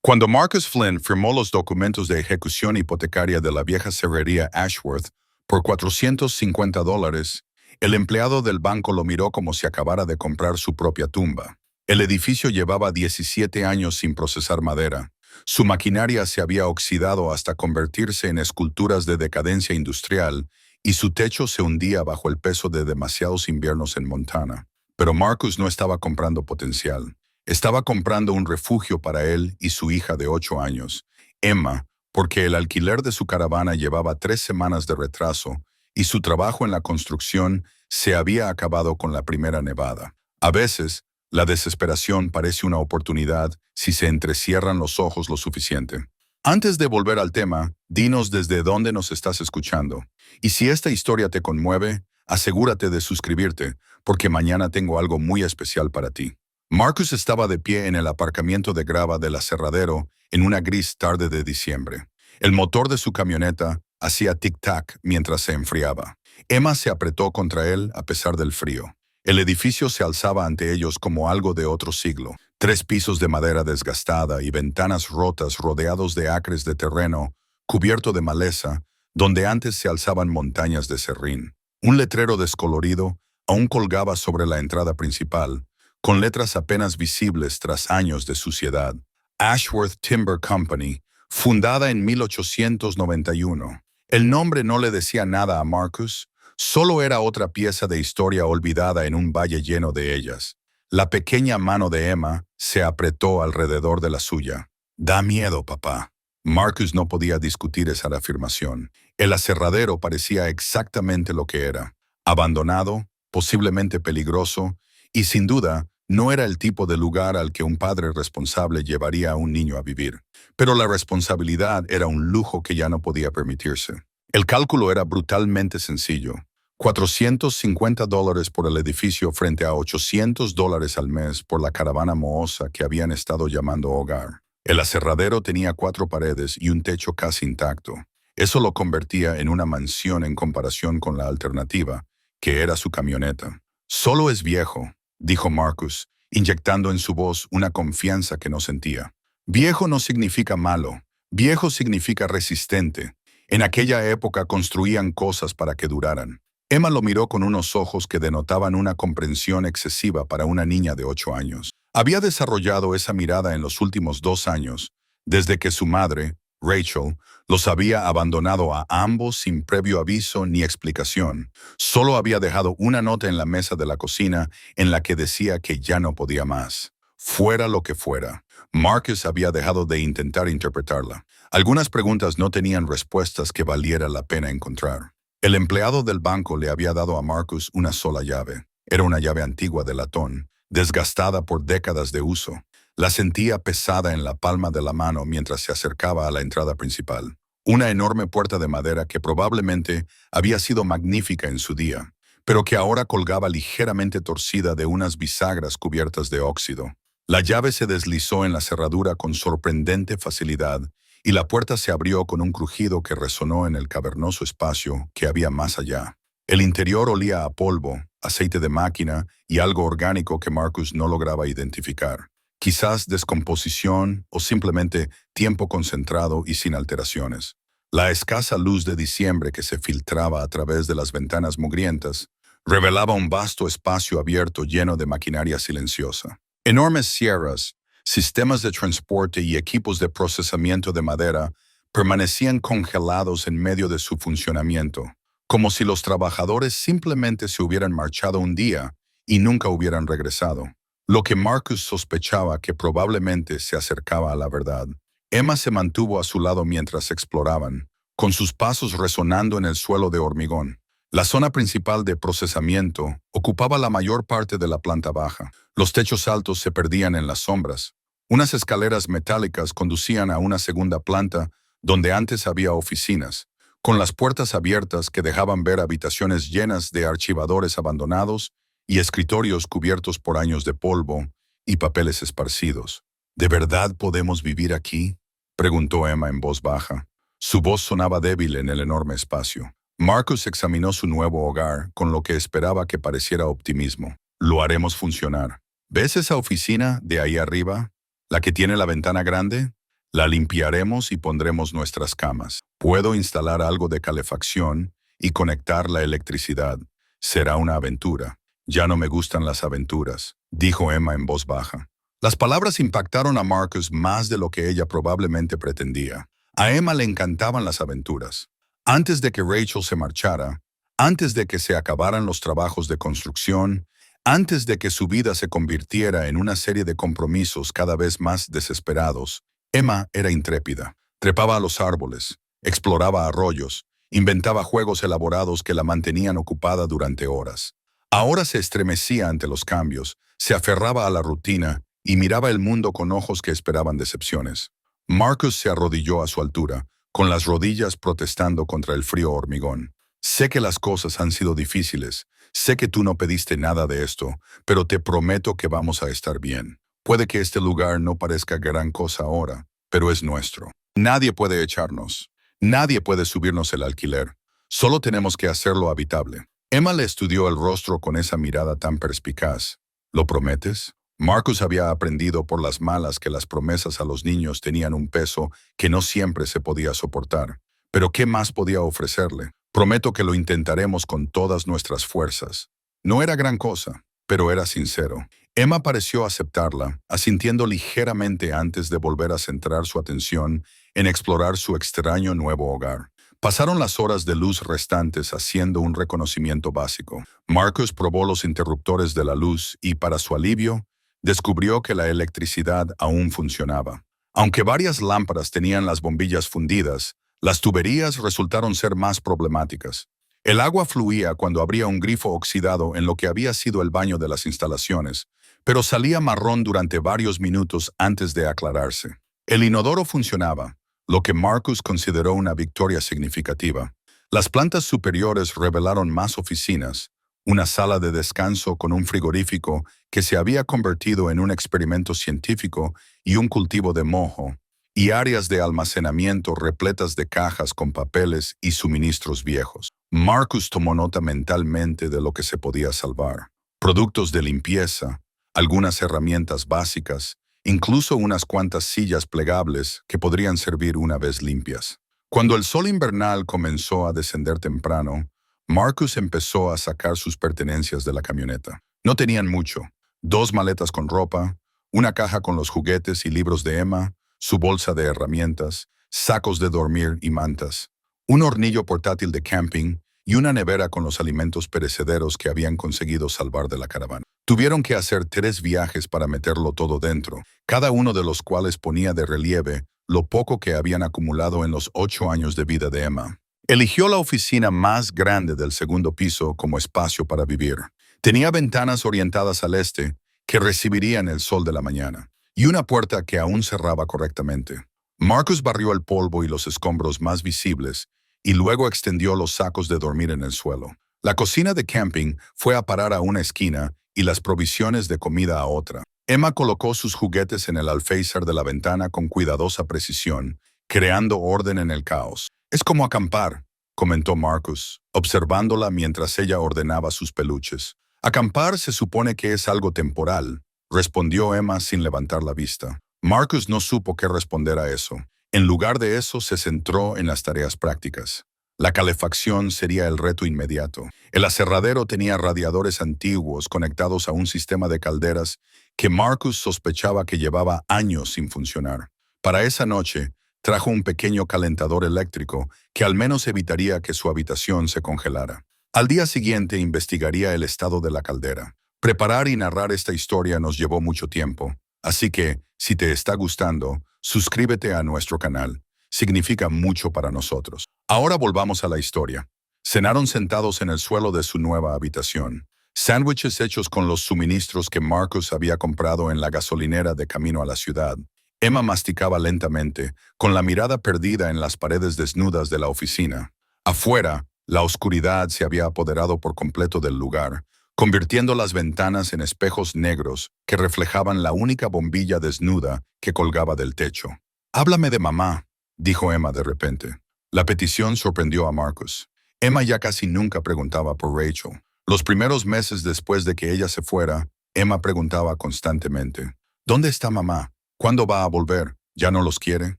Cuando Marcus Flynn firmó los documentos de ejecución hipotecaria de la vieja cerrería Ashworth por $450, el empleado del banco lo miró como si acabara de comprar su propia tumba. El edificio llevaba 17 años sin procesar madera. Su maquinaria se había oxidado hasta convertirse en esculturas de decadencia industrial y su techo se hundía bajo el peso de demasiados inviernos en Montana. Pero Marcus no estaba comprando potencial. Estaba comprando un refugio para él y su hija de 8 años, Emma, porque el alquiler de su caravana llevaba 3 semanas de retraso y su trabajo en la construcción se había acabado con la primera nevada. A veces, la desesperación parece una oportunidad si se entrecierran los ojos lo suficiente. Antes de volver al tema, dinos desde dónde nos estás escuchando. Y si esta historia te conmueve, asegúrate de suscribirte, porque mañana tengo algo muy especial para ti. Marcus estaba de pie en el aparcamiento de grava del aserradero en una gris tarde de diciembre. El motor de su camioneta hacía tic-tac mientras se enfriaba. Emma se apretó contra él a pesar del frío. El edificio se alzaba ante ellos como algo de otro siglo. 3 pisos de madera desgastada y ventanas rotas rodeados de acres de terreno cubierto de maleza, donde antes se alzaban montañas de serrín. Un letrero descolorido aún colgaba sobre la entrada principal, con letras apenas visibles tras años de suciedad. Ashworth Timber Company, fundada en 1891. El nombre no le decía nada a Marcus, solo era otra pieza de historia olvidada en un valle lleno de ellas. La pequeña mano de Emma se apretó alrededor de la suya. Da miedo, papá. Marcus no podía discutir esa afirmación. El aserradero parecía exactamente lo que era. Abandonado, posiblemente peligroso, y sin duda, no era el tipo de lugar al que un padre responsable llevaría a un niño a vivir. Pero la responsabilidad era un lujo que ya no podía permitirse. El cálculo era brutalmente sencillo. $450 por el edificio frente a $800 al mes por la caravana mohosa que habían estado llamando hogar. El aserradero tenía 4 paredes y un techo casi intacto. Eso lo convertía en una mansión en comparación con la alternativa, que era su camioneta. Solo es viejo, dijo Marcus, inyectando en su voz una confianza que no sentía. Viejo no significa malo, viejo significa resistente. En aquella época construían cosas para que duraran. Emma lo miró con unos ojos que denotaban una comprensión excesiva para una niña de 8 años. Había desarrollado esa mirada en los últimos 2 años, desde que su madre, Rachel, los había abandonado a ambos sin previo aviso ni explicación. Solo había dejado una nota en la mesa de la cocina en la que decía que ya no podía más. Fuera lo que fuera, Marcus había dejado de intentar interpretarla. Algunas preguntas no tenían respuestas que valiera la pena encontrar. El empleado del banco le había dado a Marcus una sola llave. Era una llave antigua de latón, desgastada por décadas de uso. La sentía pesada en la palma de la mano mientras se acercaba a la entrada principal. Una enorme puerta de madera que probablemente había sido magnífica en su día, pero que ahora colgaba ligeramente torcida de unas bisagras cubiertas de óxido. La llave se deslizó en la cerradura con sorprendente facilidad y la puerta se abrió con un crujido que resonó en el cavernoso espacio que había más allá. El interior olía a polvo, aceite de máquina y algo orgánico que Marcus no lograba identificar. Quizás descomposición o simplemente tiempo concentrado y sin alteraciones. La escasa luz de diciembre que se filtraba a través de las ventanas mugrientas revelaba un vasto espacio abierto lleno de maquinaria silenciosa. Enormes sierras, sistemas de transporte y equipos de procesamiento de madera permanecían congelados en medio de su funcionamiento, como si los trabajadores simplemente se hubieran marchado un día y nunca hubieran regresado. Lo que Marcus sospechaba que probablemente se acercaba a la verdad. Emma se mantuvo a su lado mientras exploraban, con sus pasos resonando en el suelo de hormigón. La zona principal de procesamiento ocupaba la mayor parte de la planta baja. Los techos altos se perdían en las sombras. Unas escaleras metálicas conducían a una segunda planta donde antes había oficinas, con las puertas abiertas que dejaban ver habitaciones llenas de archivadores abandonados y escritorios cubiertos por años de polvo y papeles esparcidos. ¿De verdad podemos vivir aquí?, preguntó Emma en voz baja. Su voz sonaba débil en el enorme espacio. Marcus examinó su nuevo hogar con lo que esperaba que pareciera optimismo. Lo haremos funcionar. ¿Ves esa oficina de ahí arriba? ¿La que tiene la ventana grande? La limpiaremos y pondremos nuestras camas. Puedo instalar algo de calefacción y conectar la electricidad. Será una aventura. Ya no me gustan las aventuras, dijo Emma en voz baja. Las palabras impactaron a Marcus más de lo que ella probablemente pretendía. A Emma le encantaban las aventuras. Antes de que Rachel se marchara, antes de que se acabaran los trabajos de construcción, antes de que su vida se convirtiera en una serie de compromisos cada vez más desesperados, Emma era intrépida. Trepaba a los árboles, exploraba arroyos, inventaba juegos elaborados que la mantenían ocupada durante horas. Ahora se estremecía ante los cambios, se aferraba a la rutina y miraba el mundo con ojos que esperaban decepciones. Marcus se arrodilló a su altura, con las rodillas protestando contra el frío hormigón. Sé que las cosas han sido difíciles, sé que tú no pediste nada de esto, pero te prometo que vamos a estar bien. Puede que este lugar no parezca gran cosa ahora, pero es nuestro. Nadie puede echarnos. Nadie puede subirnos el alquiler. Solo tenemos que hacerlo habitable. Emma le estudió el rostro con esa mirada tan perspicaz. ¿Lo prometes? Marcus había aprendido por las malas que las promesas a los niños tenían un peso que no siempre se podía soportar. Pero ¿qué más podía ofrecerle? Prometo que lo intentaremos con todas nuestras fuerzas. No era gran cosa, pero era sincero. Emma pareció aceptarla, asintiendo ligeramente antes de volver a centrar su atención en explorar su extraño nuevo hogar. Pasaron las horas de luz restantes haciendo un reconocimiento básico. Marcus probó los interruptores de la luz y, para su alivio, descubrió que la electricidad aún funcionaba. Aunque varias lámparas tenían las bombillas fundidas, las tuberías resultaron ser más problemáticas. El agua fluía cuando abría un grifo oxidado en lo que había sido el baño de las instalaciones, pero salía marrón durante varios minutos antes de aclararse. El inodoro funcionaba, lo que Marcus consideró una victoria significativa. Las plantas superiores revelaron más oficinas, una sala de descanso con un frigorífico que se había convertido en un experimento científico y un cultivo de moho, y áreas de almacenamiento repletas de cajas con papeles y suministros viejos. Marcus tomó nota mentalmente de lo que se podía salvar. Productos de limpieza, algunas herramientas básicas, incluso unas cuantas sillas plegables que podrían servir una vez limpias. Cuando el sol invernal comenzó a descender temprano, Marcus empezó a sacar sus pertenencias de la camioneta. No tenían mucho: 2 maletas con ropa, una caja con los juguetes y libros de Emma, su bolsa de herramientas, sacos de dormir y mantas, un hornillo portátil de camping y una nevera con los alimentos perecederos que habían conseguido salvar de la caravana. Tuvieron que hacer 3 viajes para meterlo todo dentro, cada uno de los cuales ponía de relieve lo poco que habían acumulado en los 8 años de vida de Emma. Eligió la oficina más grande del segundo piso como espacio para vivir. Tenía ventanas orientadas al este que recibirían el sol de la mañana, y una puerta que aún cerraba correctamente. Marcus barrió el polvo y los escombros más visibles, y luego extendió los sacos de dormir en el suelo. La cocina de camping fue a parar a una esquina y las provisiones de comida a otra. Emma colocó sus juguetes en el alféizar de la ventana con cuidadosa precisión, creando orden en el caos. «Es como acampar», comentó Marcus, observándola mientras ella ordenaba sus peluches. «Acampar se supone que es algo temporal», respondió Emma sin levantar la vista. Marcus no supo qué responder a eso. En lugar de eso, se centró en las tareas prácticas. La calefacción sería el reto inmediato. El aserradero tenía radiadores antiguos conectados a un sistema de calderas que Marcus sospechaba que llevaba años sin funcionar. Para esa noche, trajo un pequeño calentador eléctrico que al menos evitaría que su habitación se congelara. Al día siguiente investigaría el estado de la caldera. Preparar y narrar esta historia nos llevó mucho tiempo, así que, si te está gustando, suscríbete a nuestro canal. Significa mucho para nosotros. Ahora volvamos a la historia. Cenaron sentados en el suelo de su nueva habitación. Sándwiches hechos con los suministros que Marcus había comprado en la gasolinera de camino a la ciudad. Emma masticaba lentamente, con la mirada perdida en las paredes desnudas de la oficina. Afuera, la oscuridad se había apoderado por completo del lugar, convirtiendo las ventanas en espejos negros que reflejaban la única bombilla desnuda que colgaba del techo. «Háblame de mamá», dijo Emma de repente. La petición sorprendió a Marcus. Emma ya casi nunca preguntaba por Rachel. Los primeros meses después de que ella se fuera, Emma preguntaba constantemente: «¿Dónde está mamá? ¿Cuándo va a volver? ¿Ya no los quiere?».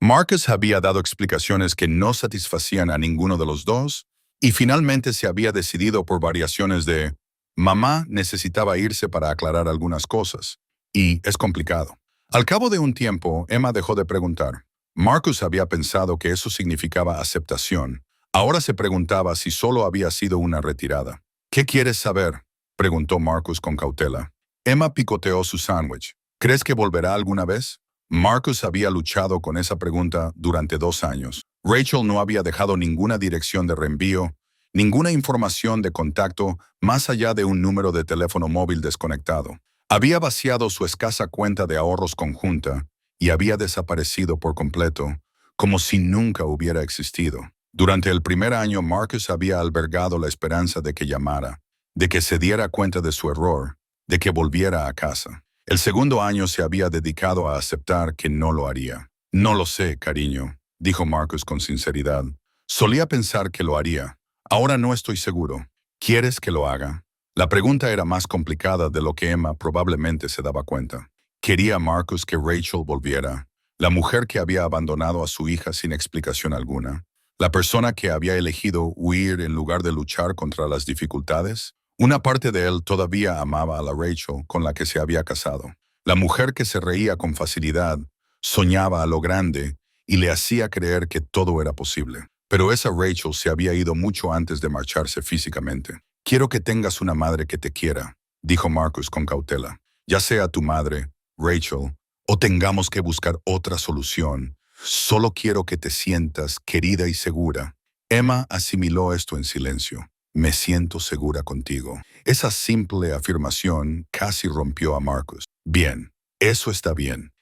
Marcus había dado explicaciones que no satisfacían a ninguno de los dos y finalmente se había decidido por variaciones de mamá necesitaba irse para aclarar algunas cosas y es complicado. Al cabo de un tiempo, Emma dejó de preguntar. Marcus había pensado que eso significaba aceptación. Ahora se preguntaba si solo había sido una retirada. ¿Qué quieres saber?, preguntó Marcus con cautela. Emma picoteó su sándwich. ¿Crees que volverá alguna vez? Marcus había luchado con esa pregunta durante 2 años. Rachel no había dejado ninguna dirección de reenvío, ninguna información de contacto más allá de un número de teléfono móvil desconectado. Había vaciado su escasa cuenta de ahorros conjunta y había desaparecido por completo, como si nunca hubiera existido. Durante el primer año, Marcus había albergado la esperanza de que llamara, de que se diera cuenta de su error, de que volviera a casa. El segundo año se había dedicado a aceptar que no lo haría. No lo sé, cariño, dijo Marcus con sinceridad. Solía pensar que lo haría. Ahora no estoy seguro. ¿Quieres que lo haga? La pregunta era más complicada de lo que Emma probablemente se daba cuenta. Quería Marcus que Rachel volviera, la mujer que había abandonado a su hija sin explicación alguna, la persona que había elegido huir en lugar de luchar contra las dificultades. Una parte de él todavía amaba a la Rachel con la que se había casado. La mujer que se reía con facilidad, soñaba a lo grande y le hacía creer que todo era posible. Pero esa Rachel se había ido mucho antes de marcharse físicamente. Quiero que tengas una madre que te quiera, dijo Marcus con cautela. Ya sea tu madre, Rachel, o tengamos que buscar otra solución, solo quiero que te sientas querida y segura. Emma asimiló esto en silencio. Me siento segura contigo. Esa simple afirmación casi rompió a Marcus. Bien, eso está bien.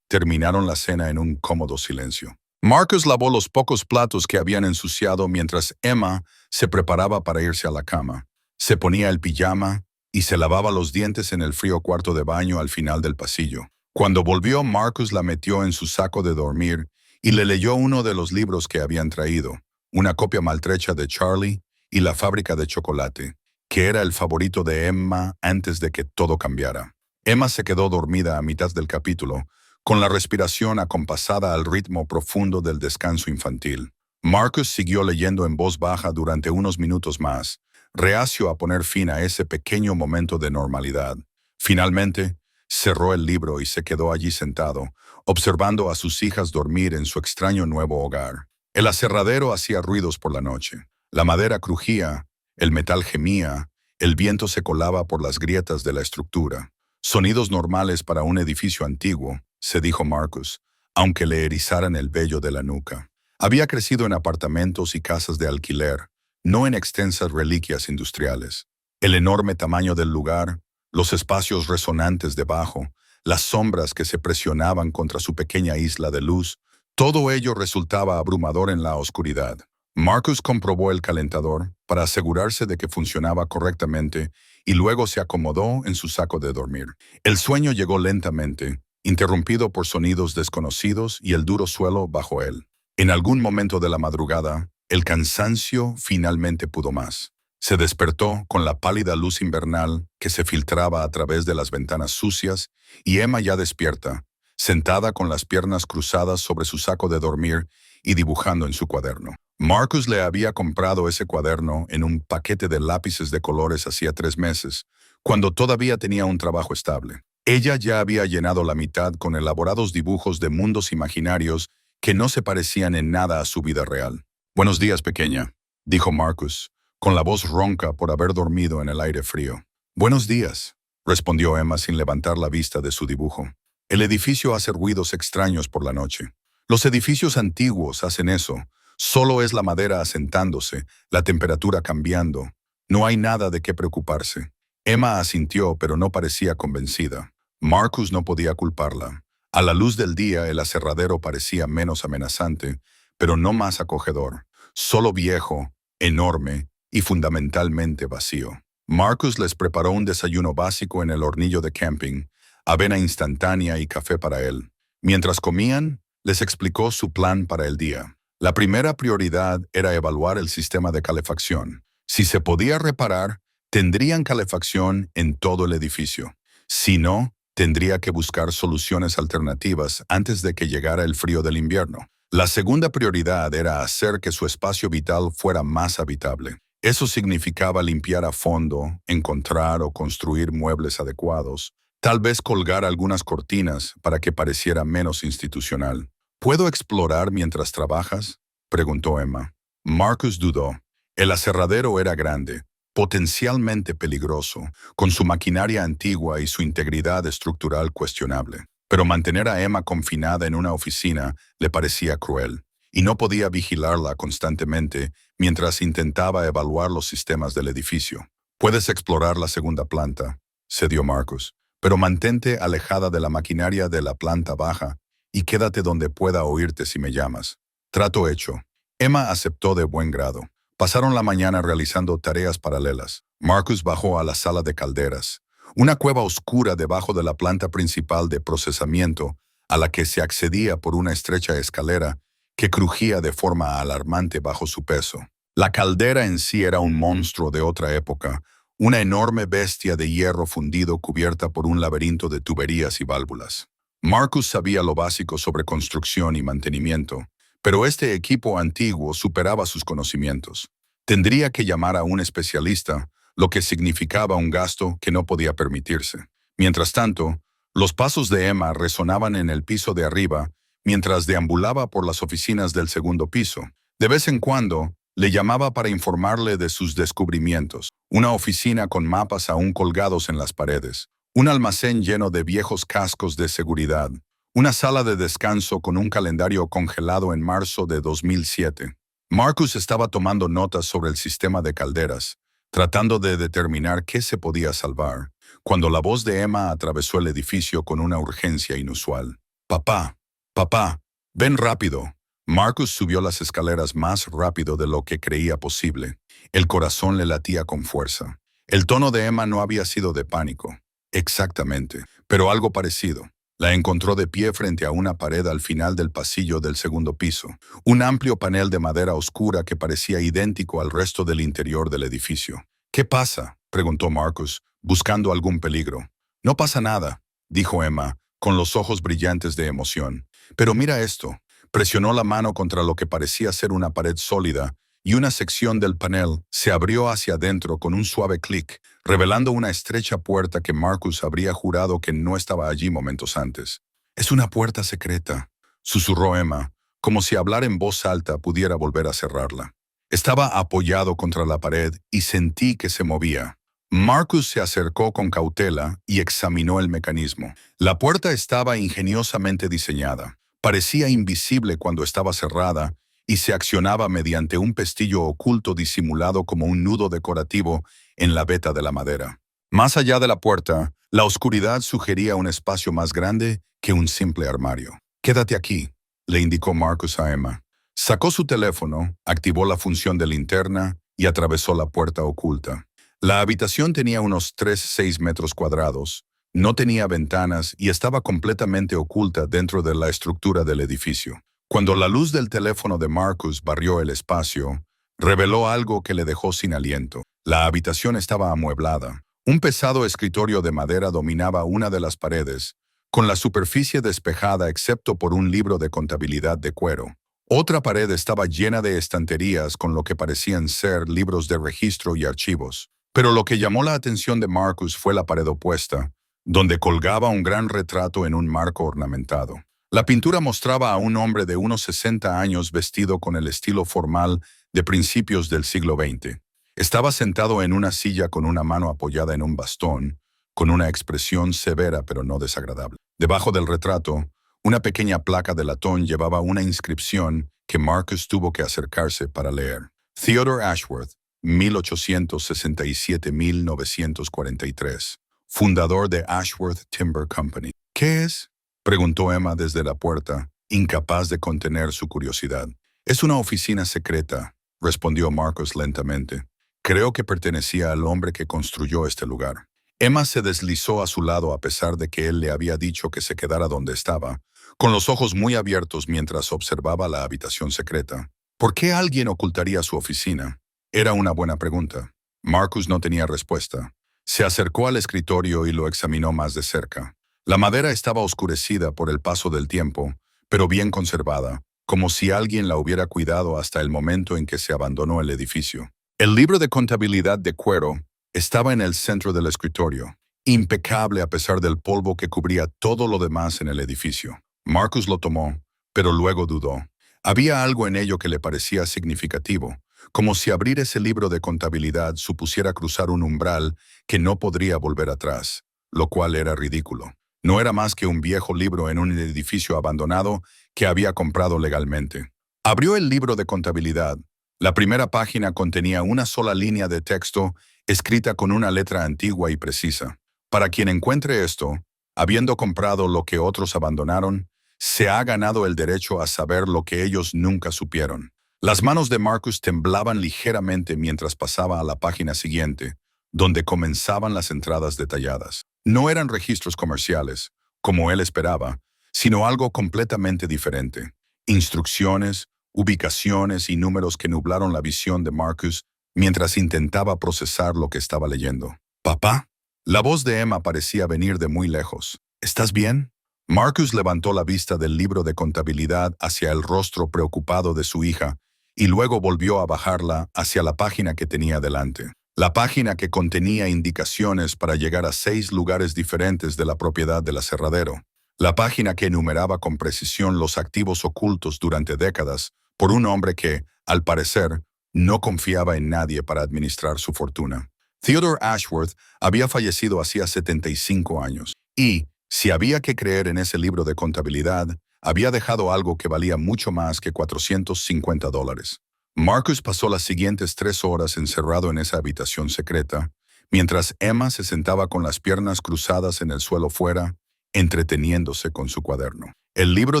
Terminaron la cena en un cómodo silencio. Marcus lavó los pocos platos que habían ensuciado mientras Emma se preparaba para irse a la cama. Se ponía el pijama y se lavaba los dientes en el frío cuarto de baño al final del pasillo. Cuando volvió, Marcus la metió en su saco de dormir y le leyó uno de los libros que habían traído, una copia maltrecha de Charlie y la fábrica de chocolate, que era el favorito de Emma antes de que todo cambiara. Emma se quedó dormida a mitad del capítulo, con la respiración acompasada al ritmo profundo del descanso infantil. Marcus siguió leyendo en voz baja durante unos minutos más, reacio a poner fin a ese pequeño momento de normalidad. Finalmente, cerró el libro y se quedó allí sentado, observando a sus hijas dormir en su extraño nuevo hogar. El aserradero hacía ruidos por la noche. La madera crujía, el metal gemía, el viento se colaba por las grietas de la estructura. Sonidos normales para un edificio antiguo, se dijo Marcus, aunque le erizaran el vello de la nuca. Había crecido en apartamentos y casas de alquiler, no en extensas reliquias industriales. El enorme tamaño del lugar, los espacios resonantes debajo, las sombras que se presionaban contra su pequeña isla de luz, todo ello resultaba abrumador en la oscuridad. Marcus comprobó el calentador para asegurarse de que funcionaba correctamente y luego se acomodó en su saco de dormir. El sueño llegó lentamente, interrumpido por sonidos desconocidos y el duro suelo bajo él. En algún momento de la madrugada, el cansancio finalmente pudo más. Se despertó con la pálida luz invernal que se filtraba a través de las ventanas sucias y Emma ya despierta, sentada con las piernas cruzadas sobre su saco de dormir y dibujando en su cuaderno. Marcus le había comprado ese cuaderno en un paquete de lápices de colores hacía 3 meses, cuando todavía tenía un trabajo estable. Ella ya había llenado la mitad con elaborados dibujos de mundos imaginarios que no se parecían en nada a su vida real. «Buenos días, pequeña», dijo Marcus, con la voz ronca por haber dormido en el aire frío. «Buenos días», respondió Emma sin levantar la vista de su dibujo. «El edificio hace ruidos extraños por la noche. Los edificios antiguos hacen eso. Solo es la madera asentándose, la temperatura cambiando. No hay nada de qué preocuparse». Emma asintió, pero no parecía convencida. Marcus no podía culparla. A la luz del día, el aserradero parecía menos amenazante, pero no más acogedor. Solo viejo, enorme y fundamentalmente vacío. Marcus les preparó un desayuno básico en el hornillo de camping, avena instantánea y café para él. Mientras comían, les explicó su plan para el día. La primera prioridad era evaluar el sistema de calefacción. Si se podía reparar, tendrían calefacción en todo el edificio. Si no, Tendría que buscar soluciones alternativas antes de que llegara el frío del invierno. La segunda prioridad era hacer que su espacio vital fuera más habitable. Eso significaba limpiar a fondo, encontrar o construir muebles adecuados, tal vez colgar algunas cortinas para que pareciera menos institucional. ¿Puedo explorar mientras trabajas?, preguntó Emma. Marcus dudó. El aserradero era grande, potencialmente peligroso, con su maquinaria antigua y su integridad estructural cuestionable. Pero mantener a Emma confinada en una oficina le parecía cruel, y no podía vigilarla constantemente mientras intentaba evaluar los sistemas del edificio. «Puedes explorar la segunda planta», cedió Marcus, «pero mantente alejada de la maquinaria de la planta baja y quédate donde pueda oírte si me llamas». Trato hecho. Emma aceptó de buen grado. Pasaron la mañana realizando tareas paralelas. Marcus bajó a la sala de calderas, una cueva oscura debajo de la planta principal de procesamiento a la que se accedía por una estrecha escalera que crujía de forma alarmante bajo su peso. La caldera en sí era un monstruo de otra época, una enorme bestia de hierro fundido cubierta por un laberinto de tuberías y válvulas. Marcus sabía lo básico sobre construcción y mantenimiento, pero este equipo antiguo superaba sus conocimientos. Tendría que llamar a un especialista, lo que significaba un gasto que no podía permitirse. Mientras tanto, los pasos de Emma resonaban en el piso de arriba mientras deambulaba por las oficinas del segundo piso. De vez en cuando, le llamaba para informarle de sus descubrimientos. Una oficina con mapas aún colgados en las paredes, un almacén lleno de viejos cascos de seguridad, una sala de descanso con un calendario congelado en marzo de 2007. Marcus estaba tomando notas sobre el sistema de calderas, tratando de determinar qué se podía salvar, cuando la voz de Emma atravesó el edificio con una urgencia inusual. «Papá, papá, ven rápido». Marcus subió las escaleras más rápido de lo que creía posible. El corazón le latía con fuerza. El tono de Emma no había sido de pánico, exactamente, pero algo parecido. La encontró de pie frente a una pared al final del pasillo del segundo piso, un amplio panel de madera oscura que parecía idéntico al resto del interior del edificio. «¿Qué pasa?», preguntó Marcus, buscando algún peligro. «No pasa nada», dijo Emma, con los ojos brillantes de emoción. «Pero mira esto». Presionó la mano contra lo que parecía ser una pared sólida, y una sección del panel se abrió hacia adentro con un suave clic, revelando una estrecha puerta que Marcus habría jurado que no estaba allí momentos antes. «Es una puerta secreta», susurró Emma, como si hablar en voz alta pudiera volver a cerrarla. Estaba apoyado contra la pared y sentí que se movía. Marcus se acercó con cautela y examinó el mecanismo. La puerta estaba ingeniosamente diseñada. Parecía invisible cuando estaba cerrada y se accionaba mediante un pestillo oculto disimulado como un nudo decorativo en la veta de la madera. Más allá de la puerta, la oscuridad sugería un espacio más grande que un simple armario. «Quédate aquí», le indicó Marcus a Emma. Sacó su teléfono, activó la función de linterna y atravesó la puerta oculta. La habitación tenía unos 3-6 metros cuadrados. No tenía ventanas y estaba completamente oculta dentro de la estructura del edificio. Cuando la luz del teléfono de Marcus barrió el espacio, reveló algo que le dejó sin aliento. La habitación estaba amueblada. Un pesado escritorio de madera dominaba una de las paredes, con la superficie despejada excepto por un libro de contabilidad de cuero. Otra pared estaba llena de estanterías con lo que parecían ser libros de registro y archivos. Pero lo que llamó la atención de Marcus fue la pared opuesta, donde colgaba un gran retrato en un marco ornamentado. La pintura mostraba a un hombre de unos 60 años vestido con el estilo formal de principios del siglo XX. Estaba sentado en una silla con una mano apoyada en un bastón, con una expresión severa pero no desagradable. Debajo del retrato, una pequeña placa de latón llevaba una inscripción que Marcus tuvo que acercarse para leer. Theodore Ashworth, 1867-1943. Fundador de Ashworth Timber Company. «¿Qué es?», preguntó Emma desde la puerta, incapaz de contener su curiosidad. «Es una oficina secreta», respondió Marcus lentamente. «Creo que pertenecía al hombre que construyó este lugar». Emma se deslizó a su lado a pesar de que él le había dicho que se quedara donde estaba, con los ojos muy abiertos mientras observaba la habitación secreta. ¿Por qué alguien ocultaría su oficina? Era una buena pregunta. Marcus no tenía respuesta. Se acercó al escritorio y lo examinó más de cerca. La madera estaba oscurecida por el paso del tiempo, pero bien conservada, como si alguien la hubiera cuidado hasta el momento en que se abandonó el edificio. El libro de contabilidad de cuero estaba en el centro del escritorio, impecable a pesar del polvo que cubría todo lo demás en el edificio. Marcus lo tomó, pero luego dudó. Había algo en ello que le parecía significativo, como si abrir ese libro de contabilidad supusiera cruzar un umbral que no podría volver atrás, lo cual era ridículo. No era más que un viejo libro en un edificio abandonado que había comprado legalmente. Abrió el libro de contabilidad. La primera página contenía una sola línea de texto escrita con una letra antigua y precisa. Para quien encuentre esto, habiendo comprado lo que otros abandonaron, se ha ganado el derecho a saber lo que ellos nunca supieron. Las manos de Marcus temblaban ligeramente mientras pasaba a la página siguiente, donde comenzaban las entradas detalladas. No eran registros comerciales, como él esperaba, sino algo completamente diferente. Instrucciones, ubicaciones y números que nublaron la visión de Marcus mientras intentaba procesar lo que estaba leyendo. «¿Papá?» La voz de Emma parecía venir de muy lejos. «¿Estás bien?» Marcus levantó la vista del libro de contabilidad hacia el rostro preocupado de su hija y luego volvió a bajarla hacia la página que tenía delante. La página que contenía indicaciones para llegar a 6 lugares diferentes de la propiedad del aserradero. La página que enumeraba con precisión los activos ocultos durante décadas por un hombre que, al parecer, no confiaba en nadie para administrar su fortuna. Theodore Ashworth había fallecido hacía 75 años y, si había que creer en ese libro de contabilidad, había dejado algo que valía mucho más que $450. Marcus pasó las siguientes 3 horas encerrado en esa habitación secreta, mientras Emma se sentaba con las piernas cruzadas en el suelo fuera, entreteniéndose con su cuaderno. El libro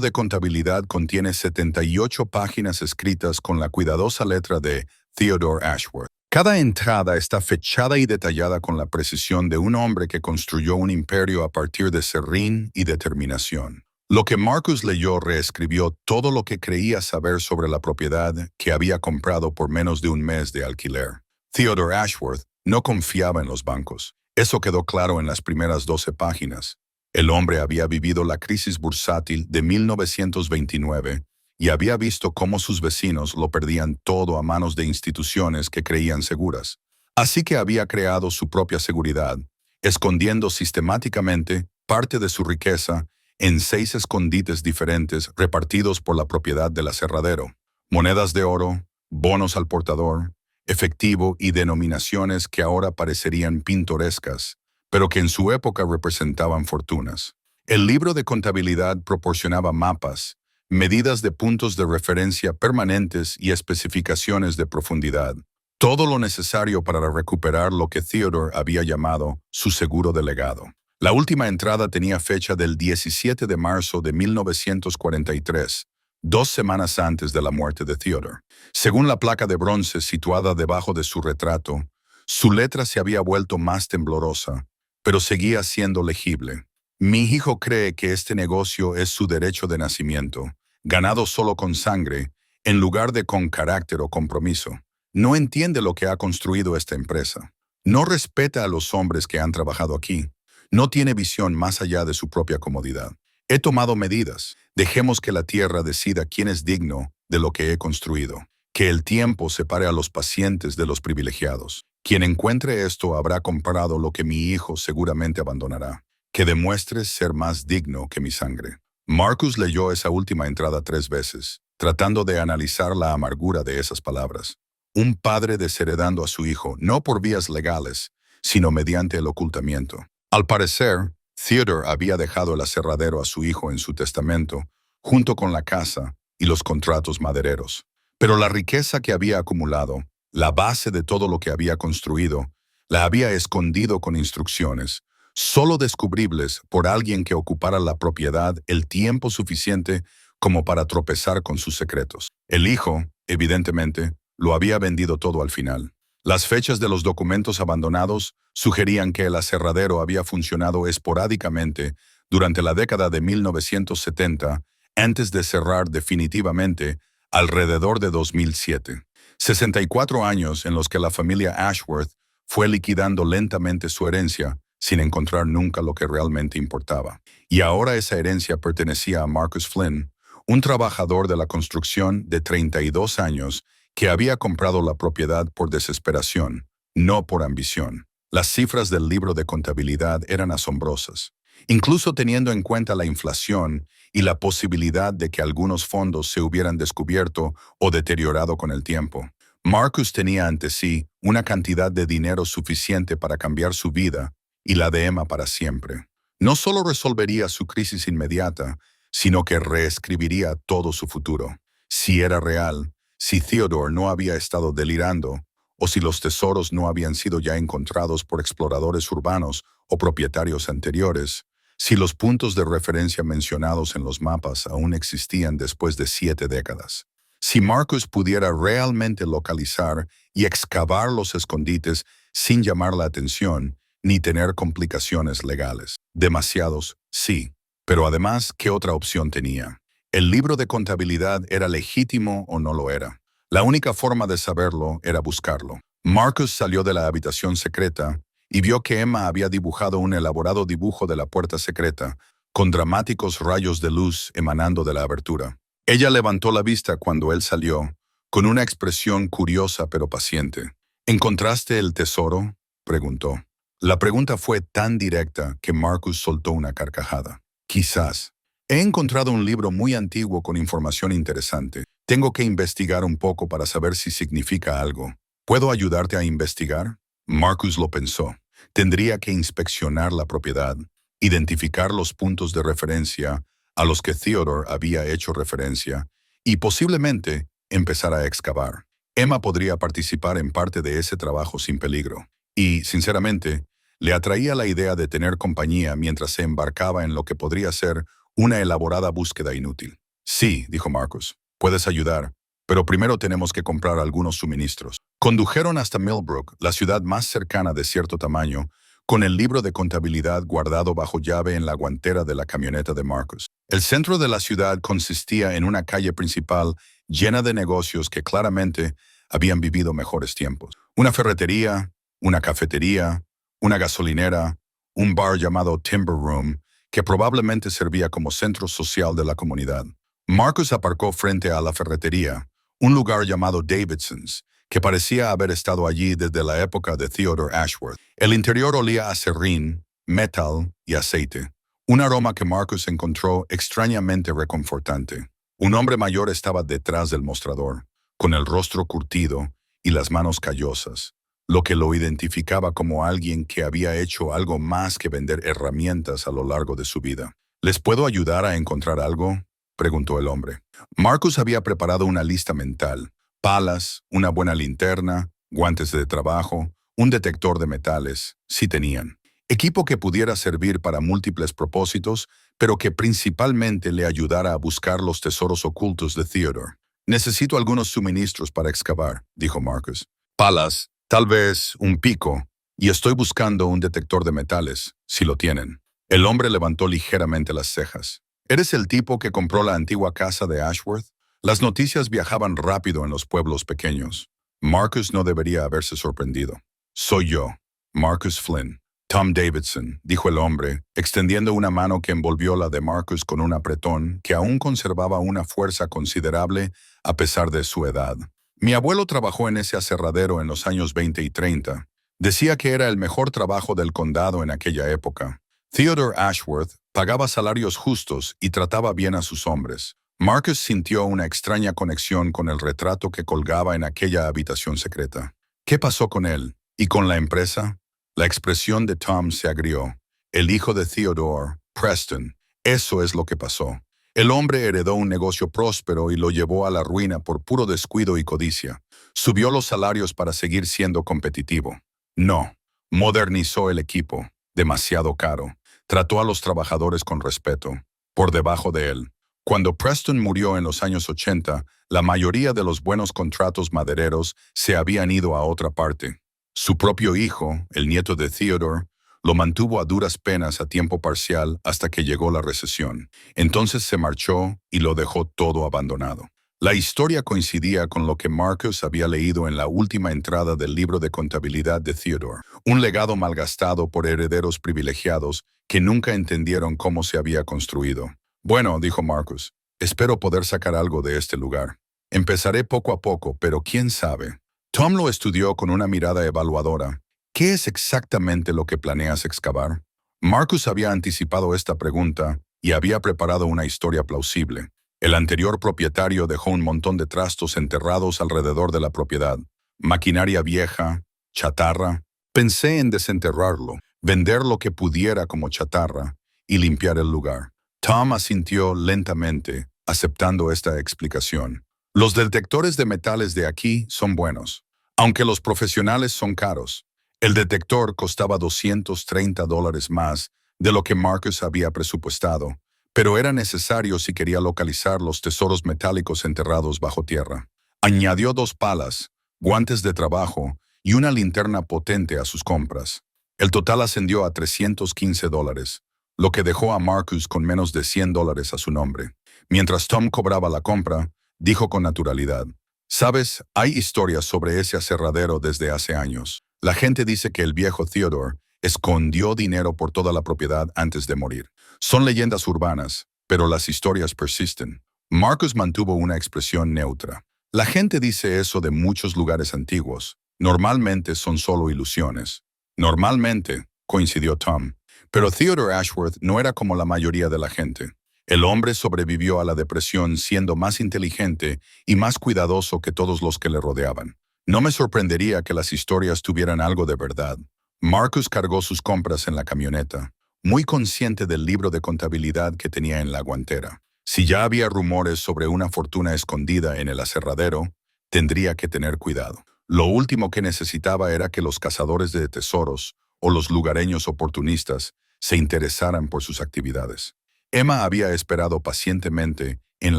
de contabilidad contiene 78 páginas escritas con la cuidadosa letra de Theodore Ashworth. Cada entrada está fechada y detallada con la precisión de un hombre que construyó un imperio a partir de serrín y determinación. Lo que Marcus leyó reescribió todo lo que creía saber sobre la propiedad que había comprado por menos de un mes de alquiler. Theodore Ashworth no confiaba en los bancos. Eso quedó claro en las primeras 12 páginas. El hombre había vivido la crisis bursátil de 1929 y había visto cómo sus vecinos lo perdían todo a manos de instituciones que creían seguras. Así que había creado su propia seguridad, escondiendo sistemáticamente parte de su riqueza en 6 escondites diferentes repartidos por la propiedad del aserradero. Monedas de oro, bonos al portador, efectivo y denominaciones que ahora parecerían pintorescas, pero que en su época representaban fortunas. El libro de contabilidad proporcionaba mapas, medidas de puntos de referencia permanentes y especificaciones de profundidad. Todo lo necesario para recuperar lo que Theodore había llamado su seguro de legado. La última entrada tenía fecha del 17 de marzo de 1943, 2 semanas antes de la muerte de Theodore. Según la placa de bronce situada debajo de su retrato, su letra se había vuelto más temblorosa, pero seguía siendo legible. Mi hijo cree que este negocio es su derecho de nacimiento, ganado solo con sangre, en lugar de con carácter o compromiso. No entiende lo que ha construido esta empresa. No respeta a los hombres que han trabajado aquí. No tiene visión más allá de su propia comodidad. He tomado medidas. Dejemos que la tierra decida quién es digno de lo que he construido. Que el tiempo separe a los pacientes de los privilegiados. Quien encuentre esto habrá comprado lo que mi hijo seguramente abandonará. Que demuestres ser más digno que mi sangre. Marcus leyó esa última entrada 3 veces, tratando de analizar la amargura de esas palabras. Un padre desheredando a su hijo, no por vías legales, sino mediante el ocultamiento. Al parecer, Theodore había dejado el aserradero a su hijo en su testamento, junto con la casa y los contratos madereros. Pero la riqueza que había acumulado, la base de todo lo que había construido, la había escondido con instrucciones, solo descubribles por alguien que ocupara la propiedad el tiempo suficiente como para tropezar con sus secretos. El hijo, evidentemente, lo había vendido todo al final. Las fechas de los documentos abandonados sugerían que el aserradero había funcionado esporádicamente durante la década de 1970 antes de cerrar definitivamente alrededor de 2007. 64 años en los que la familia Ashworth fue liquidando lentamente su herencia sin encontrar nunca lo que realmente importaba. Y ahora esa herencia pertenecía a Marcus Flynn, un trabajador de la construcción de 32 años que había comprado la propiedad por desesperación, no por ambición. Las cifras del libro de contabilidad eran asombrosas, incluso teniendo en cuenta la inflación y la posibilidad de que algunos fondos se hubieran descubierto o deteriorado con el tiempo. Marcus tenía ante sí una cantidad de dinero suficiente para cambiar su vida y la de Emma para siempre. No solo resolvería su crisis inmediata, sino que reescribiría todo su futuro. Si era real, si Theodore no había estado delirando, o si los tesoros no habían sido ya encontrados por exploradores urbanos o propietarios anteriores, si los puntos de referencia mencionados en los mapas aún existían después de 7 décadas. Si Marcus pudiera realmente localizar y excavar los escondites sin llamar la atención ni tener complicaciones legales. Demasiados, sí. Pero además, ¿qué otra opción tenía? ¿El libro de contabilidad era legítimo o no lo era? La única forma de saberlo era buscarlo. Marcus salió de la habitación secreta y vio que Emma había dibujado un elaborado dibujo de la puerta secreta, con dramáticos rayos de luz emanando de la abertura. Ella levantó la vista cuando él salió, con una expresión curiosa pero paciente. ¿Encontraste el tesoro?, preguntó. La pregunta fue tan directa que Marcus soltó una carcajada. Quizás. He encontrado un libro muy antiguo con información interesante. Tengo que investigar un poco para saber si significa algo. ¿Puedo ayudarte a investigar? Marcus lo pensó. Tendría que inspeccionar la propiedad, identificar los puntos de referencia a los que Theodore había hecho referencia y posiblemente empezar a excavar. Emma podría participar en parte de ese trabajo sin peligro. Y, sinceramente, le atraía la idea de tener compañía mientras se embarcaba en lo que podría ser una elaborada búsqueda inútil. Sí, dijo Marcus, puedes ayudar, pero primero tenemos que comprar algunos suministros. Condujeron hasta Millbrook, la ciudad más cercana de cierto tamaño, con el libro de contabilidad guardado bajo llave en la guantera de la camioneta de Marcus. El centro de la ciudad consistía en una calle principal llena de negocios que claramente habían vivido mejores tiempos. Una ferretería, una cafetería, una gasolinera, un bar llamado Timber Room, que probablemente servía como centro social de la comunidad. Marcus aparcó frente a la ferretería, un lugar llamado Davidson's, que parecía haber estado allí desde la época de Theodore Ashworth. El interior olía a serrín, metal y aceite, un aroma que Marcus encontró extrañamente reconfortante. Un hombre mayor estaba detrás del mostrador, con el rostro curtido y las manos callosas, lo que lo identificaba como alguien que había hecho algo más que vender herramientas a lo largo de su vida. ¿Les puedo ayudar a encontrar algo?, preguntó el hombre. Marcus había preparado una lista mental: palas, una buena linterna, guantes de trabajo, un detector de metales, si tenían. Equipo que pudiera servir para múltiples propósitos, pero que principalmente le ayudara a buscar los tesoros ocultos de Theodore. Necesito algunos suministros para excavar, dijo Marcus. Palas, tal vez un pico, y estoy buscando un detector de metales, si lo tienen. El hombre levantó ligeramente las cejas. ¿Eres el tipo que compró la antigua casa de Ashworth? Las noticias viajaban rápido en los pueblos pequeños. Marcus no debería haberse sorprendido. Soy yo, Marcus Flynn. Tom Davidson, dijo el hombre, extendiendo una mano que envolvió la de Marcus con un apretón que aún conservaba una fuerza considerable a pesar de su edad. Mi abuelo trabajó en ese aserradero en los años 20 y 30. Decía que era el mejor trabajo del condado en aquella época. Theodore Ashworth pagaba salarios justos y trataba bien a sus hombres. Marcus sintió una extraña conexión con el retrato que colgaba en aquella habitación secreta. ¿Qué pasó con él? ¿Y con la empresa? La expresión de Tom se agrió. El hijo de Theodore, Preston, eso es lo que pasó. El hombre heredó un negocio próspero y lo llevó a la ruina por puro descuido y codicia. Subió los salarios para seguir siendo competitivo. No, modernizó el equipo, demasiado caro. Trató a los trabajadores con respeto, por debajo de él. Cuando Preston murió en los años 80, la mayoría de los buenos contratos madereros se habían ido a otra parte. Su propio hijo, el nieto de Theodore, lo mantuvo a duras penas a tiempo parcial hasta que llegó la recesión. Entonces se marchó y lo dejó todo abandonado. La historia coincidía con lo que Marcus había leído en la última entrada del libro de contabilidad de Theodore, un legado malgastado por herederos privilegiados que nunca entendieron cómo se había construido. Bueno, dijo Marcus, espero poder sacar algo de este lugar. Empezaré poco a poco, pero quién sabe. Tom lo estudió con una mirada evaluadora. ¿Qué es exactamente lo que planeas excavar? Marcus había anticipado esta pregunta y había preparado una historia plausible. El anterior propietario dejó un montón de trastos enterrados alrededor de la propiedad. Maquinaria vieja, chatarra. Pensé en desenterrarlo, vender lo que pudiera como chatarra y limpiar el lugar. Tom asintió lentamente, aceptando esta explicación. Los detectores de metales de aquí son buenos, aunque los profesionales son caros. El detector costaba $230 más de lo que Marcus había presupuestado, pero era necesario si quería localizar los tesoros metálicos enterrados bajo tierra. Añadió 2 palas, guantes de trabajo y una linterna potente a sus compras. El total ascendió a $315, lo que dejó a Marcus con menos de $100 a su nombre. Mientras Tom cobraba la compra, dijo con naturalidad, «Sabes, hay historias sobre ese aserradero desde hace años. La gente dice que el viejo Theodore escondió dinero por toda la propiedad antes de morir. Son leyendas urbanas, pero las historias persisten». Marcus mantuvo una expresión neutra. La gente dice eso de muchos lugares antiguos. Normalmente son solo ilusiones. Normalmente, coincidió Tom. Pero Theodore Ashworth no era como la mayoría de la gente. El hombre sobrevivió a la depresión siendo más inteligente y más cuidadoso que todos los que le rodeaban. No me sorprendería que las historias tuvieran algo de verdad. Marcus cargó sus compras en la camioneta, muy consciente del libro de contabilidad que tenía en la guantera. Si ya había rumores sobre una fortuna escondida en el aserradero, tendría que tener cuidado. Lo último que necesitaba era que los cazadores de tesoros o los lugareños oportunistas se interesaran por sus actividades. Emma había esperado pacientemente en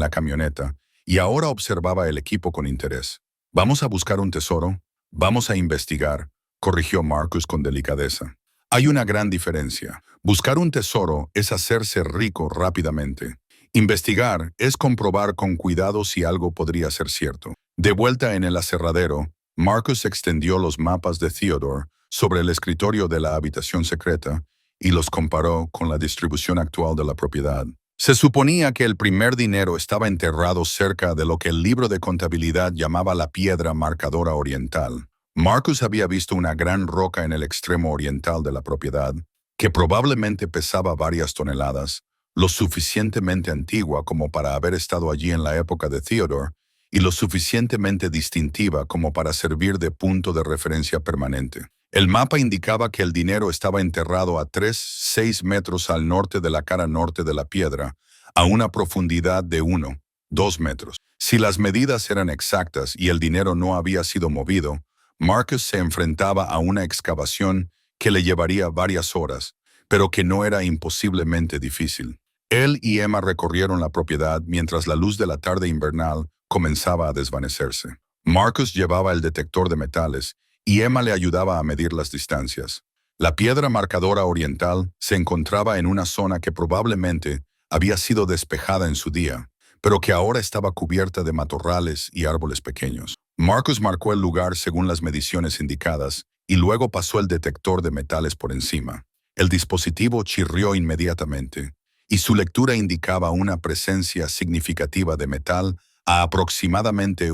la camioneta y ahora observaba el equipo con interés. «¿Vamos a buscar un tesoro? Vamos a investigar», corrigió Marcus con delicadeza. «Hay una gran diferencia. Buscar un tesoro es hacerse rico rápidamente. Investigar es comprobar con cuidado si algo podría ser cierto». De vuelta en el aserradero, Marcus extendió los mapas de Theodore sobre el escritorio de la habitación secreta y los comparó con la distribución actual de la propiedad. Se suponía que el primer dinero estaba enterrado cerca de lo que el libro de contabilidad llamaba la piedra marcadora oriental. Marcus había visto una gran roca en el extremo oriental de la propiedad, que probablemente pesaba varias toneladas, lo suficientemente antigua como para haber estado allí en la época de Theodore, y lo suficientemente distintiva como para servir de punto de referencia permanente. El mapa indicaba que el dinero estaba enterrado a 6 metros al norte de la cara norte de la piedra, a una profundidad de 2 metros. Si las medidas eran exactas y el dinero no había sido movido, Marcus se enfrentaba a una excavación que le llevaría varias horas, pero que no era imposiblemente difícil. Él y Emma recorrieron la propiedad mientras la luz de la tarde invernal comenzaba a desvanecerse. Marcus llevaba el detector de metales y Emma le ayudaba a medir las distancias. La piedra marcadora oriental se encontraba en una zona que probablemente había sido despejada en su día, pero que ahora estaba cubierta de matorrales y árboles pequeños. Marcus marcó el lugar según las mediciones indicadas y luego pasó el detector de metales por encima. El dispositivo chirrió inmediatamente y su lectura indicaba una presencia significativa de metal a aproximadamente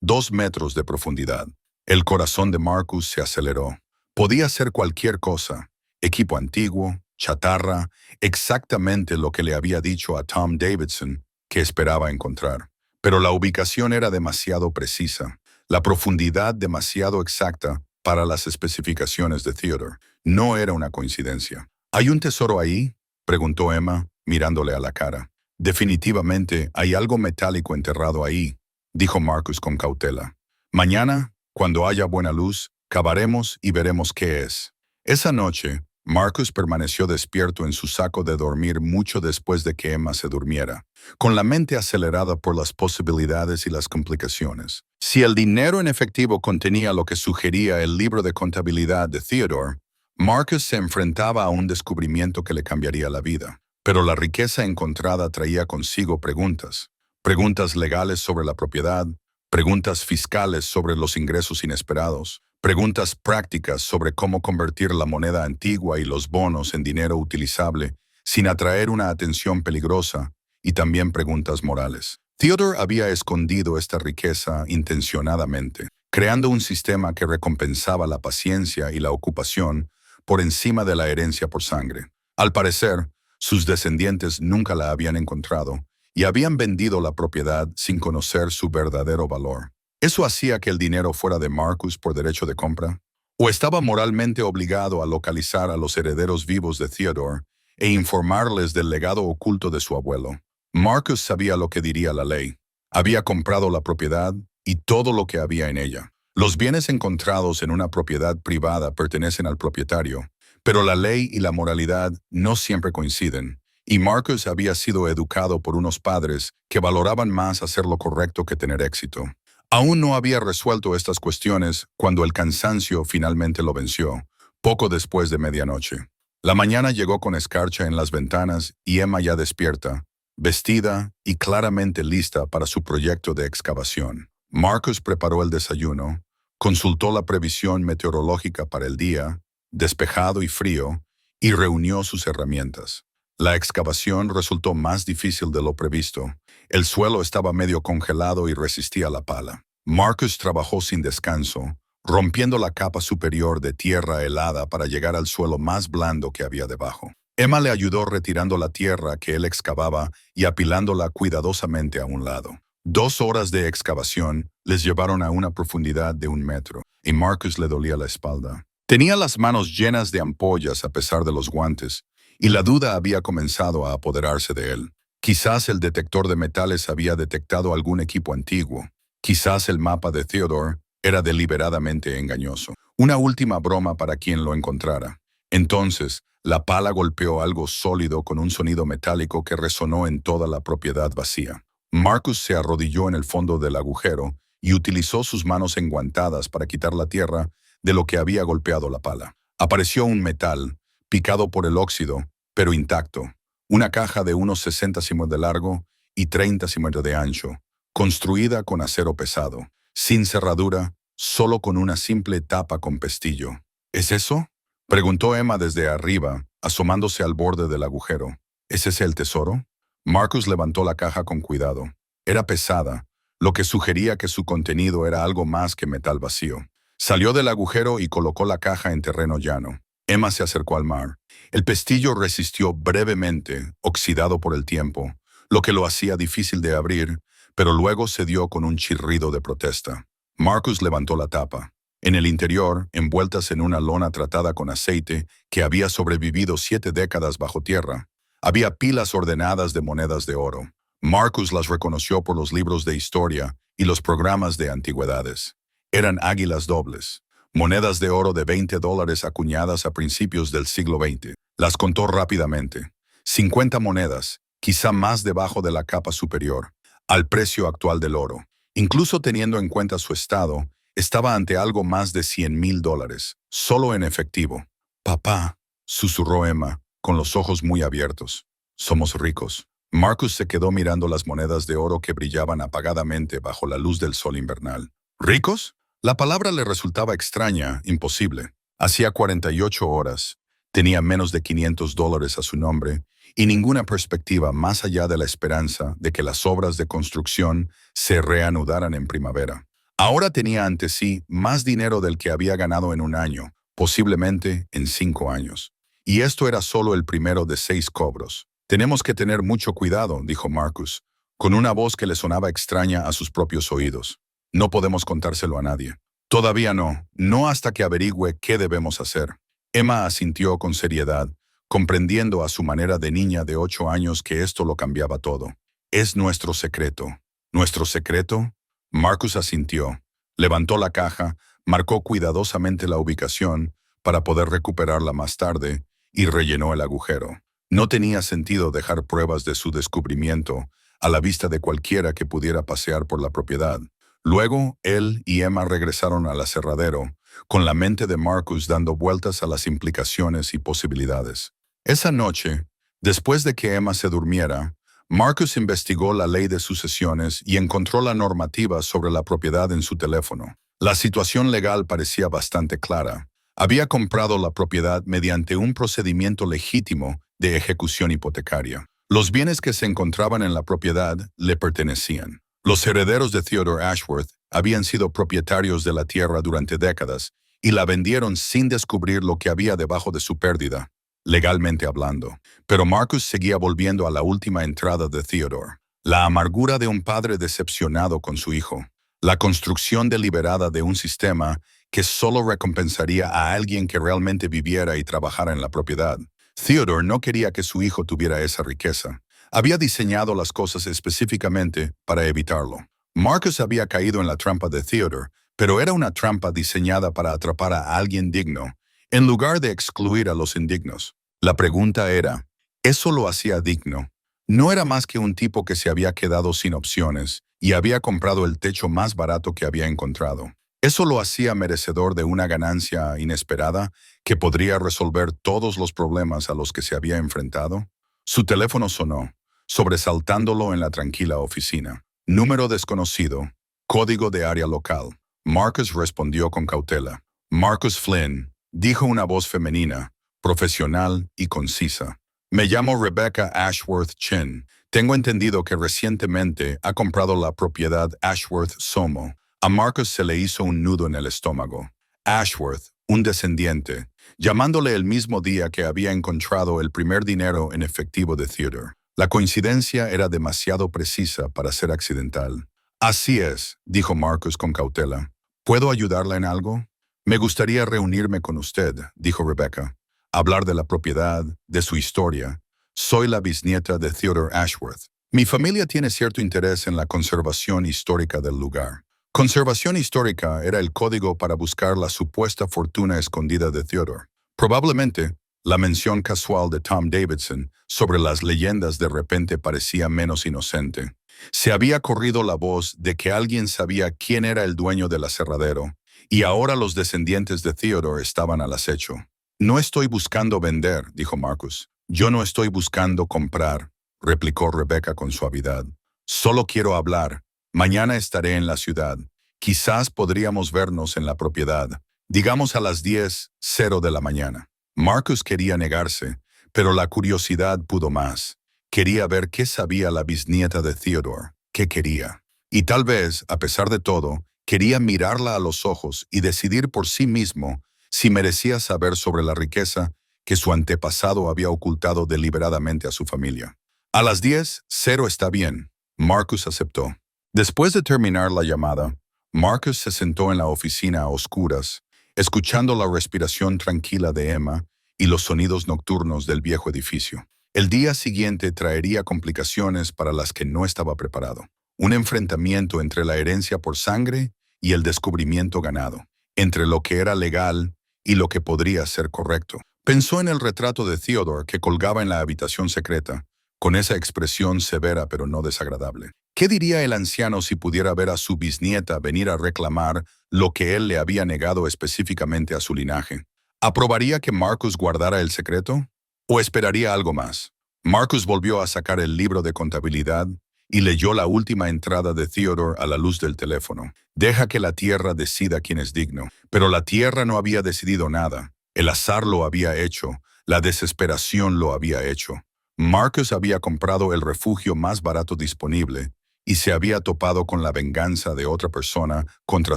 2 metros de profundidad. El corazón de Marcus se aceleró. Podía ser cualquier cosa, equipo antiguo, chatarra, exactamente lo que le había dicho a Tom Davidson que esperaba encontrar. Pero la ubicación era demasiado precisa, la profundidad demasiado exacta para las especificaciones de Theodore. No era una coincidencia. ¿Hay un tesoro ahí?, preguntó Emma, mirándole a la cara. «Definitivamente hay algo metálico enterrado ahí», dijo Marcus con cautela. «Mañana, cuando haya buena luz, cavaremos y veremos qué es». Esa noche, Marcus permaneció despierto en su saco de dormir mucho después de que Emma se durmiera, con la mente acelerada por las posibilidades y las complicaciones. Si el dinero en efectivo contenía lo que sugería el libro de contabilidad de Theodore, Marcus se enfrentaba a un descubrimiento que le cambiaría la vida. Pero la riqueza encontrada traía consigo preguntas. preguntas legales sobre la propiedad, preguntas fiscales sobre los ingresos inesperados, preguntas prácticas sobre cómo convertir la moneda antigua y los bonos en dinero utilizable sin atraer una atención peligrosa, y también preguntas morales. Theodore había escondido esta riqueza intencionadamente, creando un sistema que recompensaba la paciencia y la ocupación por encima de la herencia por sangre. Al parecer, sus descendientes nunca la habían encontrado y habían vendido la propiedad sin conocer su verdadero valor. ¿Eso hacía que el dinero fuera de Marcus por derecho de compra? ¿O estaba moralmente obligado a localizar a los herederos vivos de Theodore e informarles del legado oculto de su abuelo? Marcus sabía lo que diría la ley. Había comprado la propiedad y todo lo que había en ella. Los bienes encontrados en una propiedad privada pertenecen al propietario, pero la ley y la moralidad no siempre coinciden, y Marcus había sido educado por unos padres que valoraban más hacer lo correcto que tener éxito. Aún no había resuelto estas cuestiones cuando el cansancio finalmente lo venció, poco después de medianoche. La mañana llegó con escarcha en las ventanas y Emma ya despierta, vestida y claramente lista para su proyecto de excavación. Marcus preparó el desayuno, consultó la previsión meteorológica para el día, despejado y frío, y reunió sus herramientas. La excavación resultó más difícil de lo previsto. El suelo estaba medio congelado y resistía la pala. Marcus trabajó sin descanso, rompiendo la capa superior de tierra helada para llegar al suelo más blando que había debajo. Emma le ayudó retirando la tierra que él excavaba y apilándola cuidadosamente a un lado. 2 horas de excavación les llevaron a una profundidad de 1 metro, y Marcus le dolía la espalda. Tenía las manos llenas de ampollas a pesar de los guantes, y la duda había comenzado a apoderarse de él. Quizás el detector de metales había detectado algún equipo antiguo. Quizás el mapa de Theodore era deliberadamente engañoso. Una última broma para quien lo encontrara. Entonces, la pala golpeó algo sólido con un sonido metálico que resonó en toda la propiedad vacía. Marcus se arrodilló en el fondo del agujero y utilizó sus manos enguantadas para quitar la tierra de lo que había golpeado la pala. Apareció un metal, picado por el óxido, pero intacto. Una caja de unos 60 cm de largo y 30 cm de ancho, construida con acero pesado, sin cerradura, solo con una simple tapa con pestillo. ¿Es eso?, preguntó Emma desde arriba, asomándose al borde del agujero. ¿Es ese el tesoro? Marcus levantó la caja con cuidado. Era pesada, lo que sugería que su contenido era algo más que metal vacío. Salió del agujero y colocó la caja en terreno llano. Emma se acercó al mar. El pestillo resistió brevemente, oxidado por el tiempo, lo que lo hacía difícil de abrir, pero luego cedió con un chirrido de protesta. Marcus levantó la tapa. En el interior, envueltas en una lona tratada con aceite que había sobrevivido 7 décadas bajo tierra, había pilas ordenadas de monedas de oro. Marcus las reconoció por los libros de historia y los programas de antigüedades. Eran águilas dobles, monedas de oro de $20 acuñadas a principios del siglo XX. Las contó rápidamente. 50 monedas, quizá más debajo de la capa superior, al precio actual del oro. Incluso teniendo en cuenta su estado, estaba ante algo más de $100,000, solo en efectivo. «Papá», susurró Emma, con los ojos muy abiertos. «Somos ricos». Marcus se quedó mirando las monedas de oro que brillaban apagadamente bajo la luz del sol invernal. ¿Ricos? La palabra le resultaba extraña, imposible. Hacía 48 horas. Tenía menos de $500 a su nombre y ninguna perspectiva más allá de la esperanza de que las obras de construcción se reanudaran en primavera. Ahora tenía ante sí más dinero del que había ganado en 1 año, posiblemente en 5 años. Y esto era solo el primero de 6 cobros. «Tenemos que tener mucho cuidado», dijo Marcus, con una voz que le sonaba extraña a sus propios oídos. «No podemos contárselo a nadie». «Todavía no, no hasta que averigüe qué debemos hacer». Emma asintió con seriedad, comprendiendo a su manera de niña de 8 años que esto lo cambiaba todo. «Es nuestro secreto». «¿Nuestro secreto?». Marcus asintió, levantó la caja, marcó cuidadosamente la ubicación para poder recuperarla más tarde y rellenó el agujero. No tenía sentido dejar pruebas de su descubrimiento a la vista de cualquiera que pudiera pasear por la propiedad. Luego, él y Emma regresaron al aserradero, con la mente de Marcus dando vueltas a las implicaciones y posibilidades. Esa noche, después de que Emma se durmiera, Marcus investigó la ley de sucesiones y encontró la normativa sobre la propiedad en su teléfono. La situación legal parecía bastante clara. Había comprado la propiedad mediante un procedimiento legítimo de ejecución hipotecaria. Los bienes que se encontraban en la propiedad le pertenecían. Los herederos de Theodore Ashworth habían sido propietarios de la tierra durante décadas y la vendieron sin descubrir lo que había debajo de su pérdida, legalmente hablando. Pero Marcus seguía volviendo a la última entrada de Theodore. La amargura de un padre decepcionado con su hijo. La construcción deliberada de un sistema que solo recompensaría a alguien que realmente viviera y trabajara en la propiedad. Theodore no quería que su hijo tuviera esa riqueza. Había diseñado las cosas específicamente para evitarlo. Marcus había caído en la trampa de Theodore, pero era una trampa diseñada para atrapar a alguien digno, en lugar de excluir a los indignos. La pregunta era, ¿eso lo hacía digno? No era más que un tipo que se había quedado sin opciones y había comprado el techo más barato que había encontrado. ¿Eso lo hacía merecedor de una ganancia inesperada que podría resolver todos los problemas a los que se había enfrentado? Su teléfono sonó, sobresaltándolo en la tranquila oficina. Número desconocido, código de área local. Marcus respondió con cautela. Marcus Flynn, dijo una voz femenina, profesional y concisa. Me llamo Rebecca Ashworth Chin. Tengo entendido que recientemente ha comprado la propiedad Ashworth Somo. A Marcus se le hizo un nudo en el estómago. Ashworth, un descendiente, llamándole el mismo día que había encontrado el primer dinero en efectivo de Theodore. La coincidencia era demasiado precisa para ser accidental. Así es, dijo Marcus con cautela. ¿Puedo ayudarla en algo? Me gustaría reunirme con usted, dijo Rebecca. Hablar de la propiedad, de su historia. Soy la bisnieta de Theodore Ashworth. Mi familia tiene cierto interés en la conservación histórica del lugar. Conservación histórica era el código para buscar la supuesta fortuna escondida de Theodore. Probablemente, la mención casual de Tom Davidson sobre las leyendas de repente parecía menos inocente. Se había corrido la voz de que alguien sabía quién era el dueño del aserradero, y ahora los descendientes de Theodore estaban al acecho. No estoy buscando vender, dijo Marcus. Yo no estoy buscando comprar, replicó Rebecca con suavidad. Solo quiero hablar. Mañana estaré en la ciudad. Quizás podríamos vernos en la propiedad, digamos a las 10:00 de la mañana. Marcus quería negarse, pero la curiosidad pudo más. Quería ver qué sabía la bisnieta de Theodore, qué quería. Y tal vez, a pesar de todo, quería mirarla a los ojos y decidir por sí mismo si merecía saber sobre la riqueza que su antepasado había ocultado deliberadamente a su familia. A las 10:00 está bien, Marcus aceptó. Después de terminar la llamada, Marcus se sentó en la oficina a oscuras, escuchando la respiración tranquila de Emma y los sonidos nocturnos del viejo edificio. El día siguiente traería complicaciones para las que no estaba preparado. Un enfrentamiento entre la herencia por sangre y el descubrimiento ganado, entre lo que era legal y lo que podría ser correcto. Pensó en el retrato de Theodore que colgaba en la habitación secreta, con esa expresión severa pero no desagradable. ¿Qué diría el anciano si pudiera ver a su bisnieta venir a reclamar lo que él le había negado específicamente a su linaje? ¿Aprobaría que Marcus guardara el secreto? ¿O esperaría algo más? Marcus volvió a sacar el libro de contabilidad y leyó la última entrada de Theodore a la luz del teléfono. Deja que la tierra decida quién es digno. Pero la tierra no había decidido nada. El azar lo había hecho. La desesperación lo había hecho. Marcus había comprado el refugio más barato disponible y se había topado con la venganza de otra persona contra